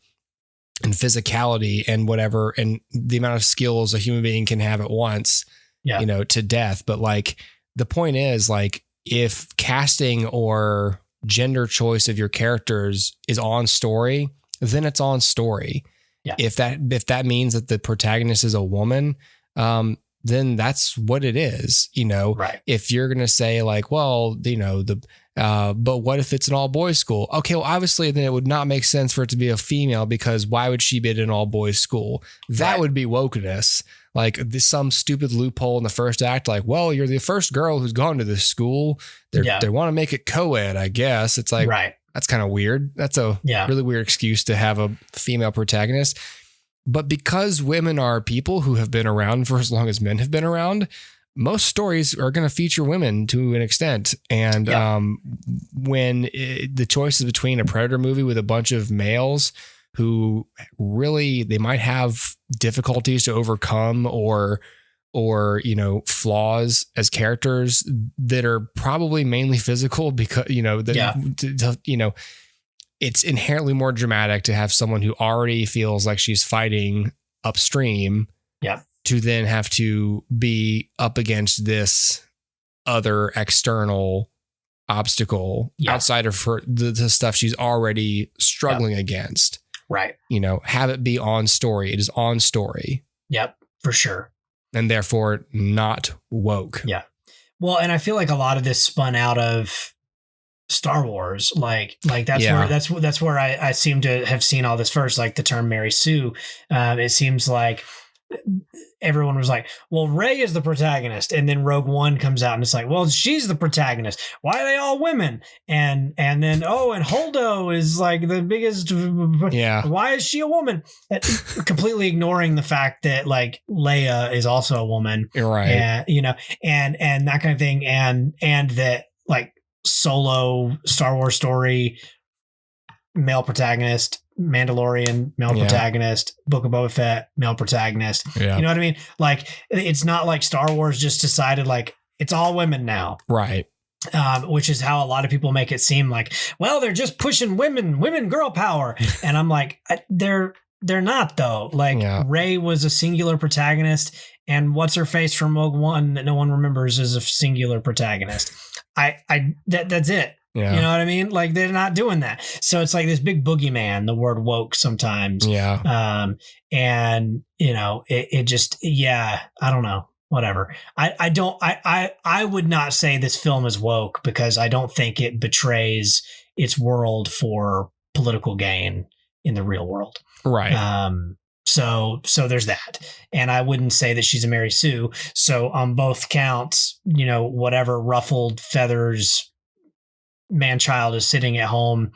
and physicality and whatever, and the amount of skills a human being can have at once, to death. But like, the point is like, if casting or gender choice of your characters is on story, then it's on story. Yeah. If that means that the protagonist is a woman, then that's what it is, Right. If you're going to say like, well, but what if it's an all boys school? Okay. Well, obviously then it would not make sense for it to be a female, because why would she be in an all boys school? That would be wokeness. Like some stupid loophole in the first act. Like, well, you're the first girl who's gone to this school. They want to make it co-ed, I guess. It's like, that's kind of weird. That's a really weird excuse to have a female protagonist. But because women are people who have been around for as long as men have been around, most stories are going to feature women to an extent. And when the choice is between a Predator movie with a bunch of males who really, they might have difficulties to overcome or flaws as characters that are probably mainly physical, because, it's inherently more dramatic to have someone who already feels like she's fighting upstream to then have to be up against this other external obstacle outside of her, the stuff she's already struggling against. Right. Have it be on story. It is on story. Yep, for sure. And therefore not woke. Yeah. Well, and I feel like a lot of this spun out of Star Wars. Like that's where I seem to have seen all this first, like the term Mary Sue. It seems like everyone was like, well, Rey is the protagonist, and then Rogue One comes out and it's like, well, she's the protagonist. Why are they all women? And then and Holdo is like the biggest. Why is she a woman? Completely ignoring the fact that like Leia is also a woman, right? And that kind of thing, and that like Solo Star Wars story, male protagonist. Mandalorian, male protagonist. Book of Boba Fett, male protagonist. You know what I mean? Like, it's not like Star Wars just decided like it's all women now, right? Which is how a lot of people make it seem like, well, they're just pushing women girl power, and I'm like, they're not though. Like Rey was a singular protagonist, and what's her face from Rogue One that no one remembers is a singular protagonist. That's it. Yeah. You know what I mean? Like, they're not doing that. So it's like this big boogeyman, the word woke sometimes. Yeah. And it just, I don't know, whatever. I would not say this film is woke, because I don't think it betrays its world for political gain in the real world. Right. So there's that. And I wouldn't say that she's a Mary Sue. So on both counts, whatever ruffled feathers man-child is sitting at home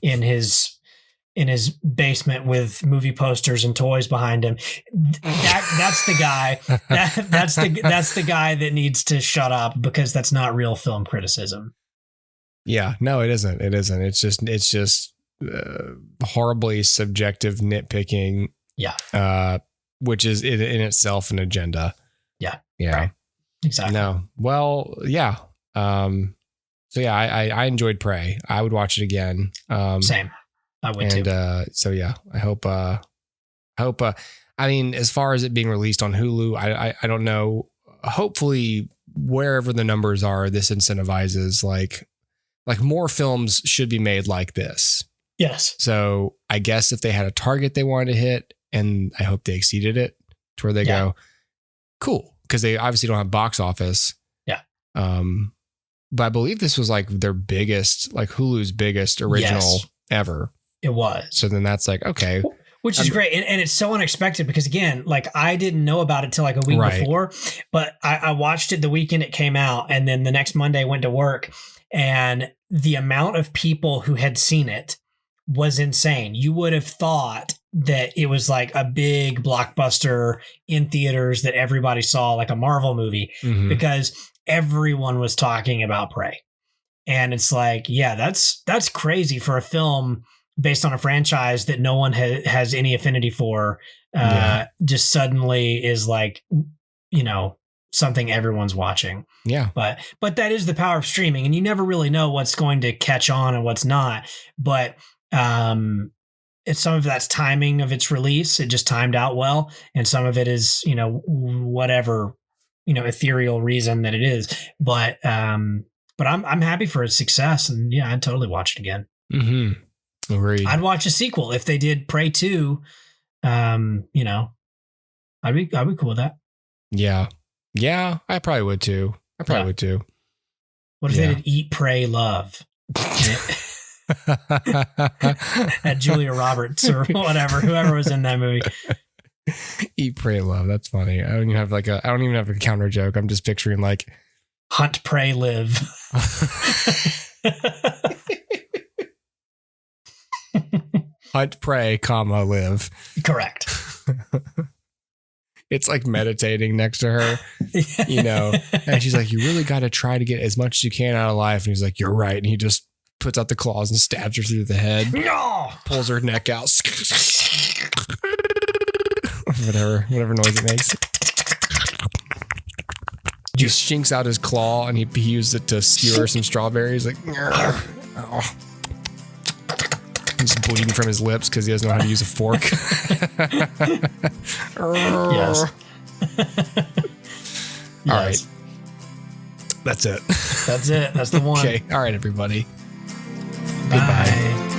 in his basement with movie posters and toys behind him, that's the guy. That's the guy that needs to shut up, because that's not real film criticism. Yeah, no, it isn't. It's just horribly subjective nitpicking. Yeah. Which is in itself an agenda. Yeah. Yeah. Right. Exactly. No. Well, yeah. So yeah, I enjoyed Prey. I would watch it again. Same. I would too. So yeah, I hope. I mean, as far as it being released on Hulu, I don't know. Hopefully, wherever the numbers are, this incentivizes like more films should be made like this. Yes. So I guess if they had a target they wanted to hit, and I hope they exceeded it, to where they go, cool, because they obviously don't have box office. Yeah. But I believe this was like their biggest, like Hulu's biggest original ever. It was. So then that's like, okay. Which is great. And it's so unexpected because, again, like I didn't know about it till like a week before, but I watched it the weekend it came out. And then the next Monday I went to work, and the amount of people who had seen it was insane. You would have thought that it was like a big blockbuster in theaters that everybody saw, like a Marvel movie, because everyone was talking about Prey. And it's like, yeah, that's crazy for a film based on a franchise that no one has any affinity for, just suddenly is like, you know, something everyone's watching. Yeah. But that is the power of streaming, and you never really know what's going to catch on and what's not. But it's some of that's timing of its release. It just timed out well. And some of it is, you know, whatever, you know, ethereal reason that it is. But I'm happy for its success, and yeah, I'd totally watch it again. Agreed. I'd watch a sequel if they did Prey 2. You know, I'd be cool with that. Yeah. Yeah, I probably would too. Would too. What if they did Eat, Pray, Love? At Julia Roberts or whatever, whoever was in that movie. Eat, Pray, Love. That's funny. I don't even have a counter joke. I'm just picturing like Hunt, Pray, Live. Hunt, pray, comma, live. Correct. It's like meditating next to her, you know, and she's like, you really got to try to get as much as you can out of life. And he's like, you're right. And he just puts out the claws and stabs her through the head. No! Pulls her neck out. whatever noise it makes. Just shinks out his claw, and he used it to skewer some strawberries. Like, oh. He's bleeding from his lips because he doesn't know how to use a fork. Yes. All right. That's it. That's it. That's the one. Okay. All right, everybody. Bye. Goodbye.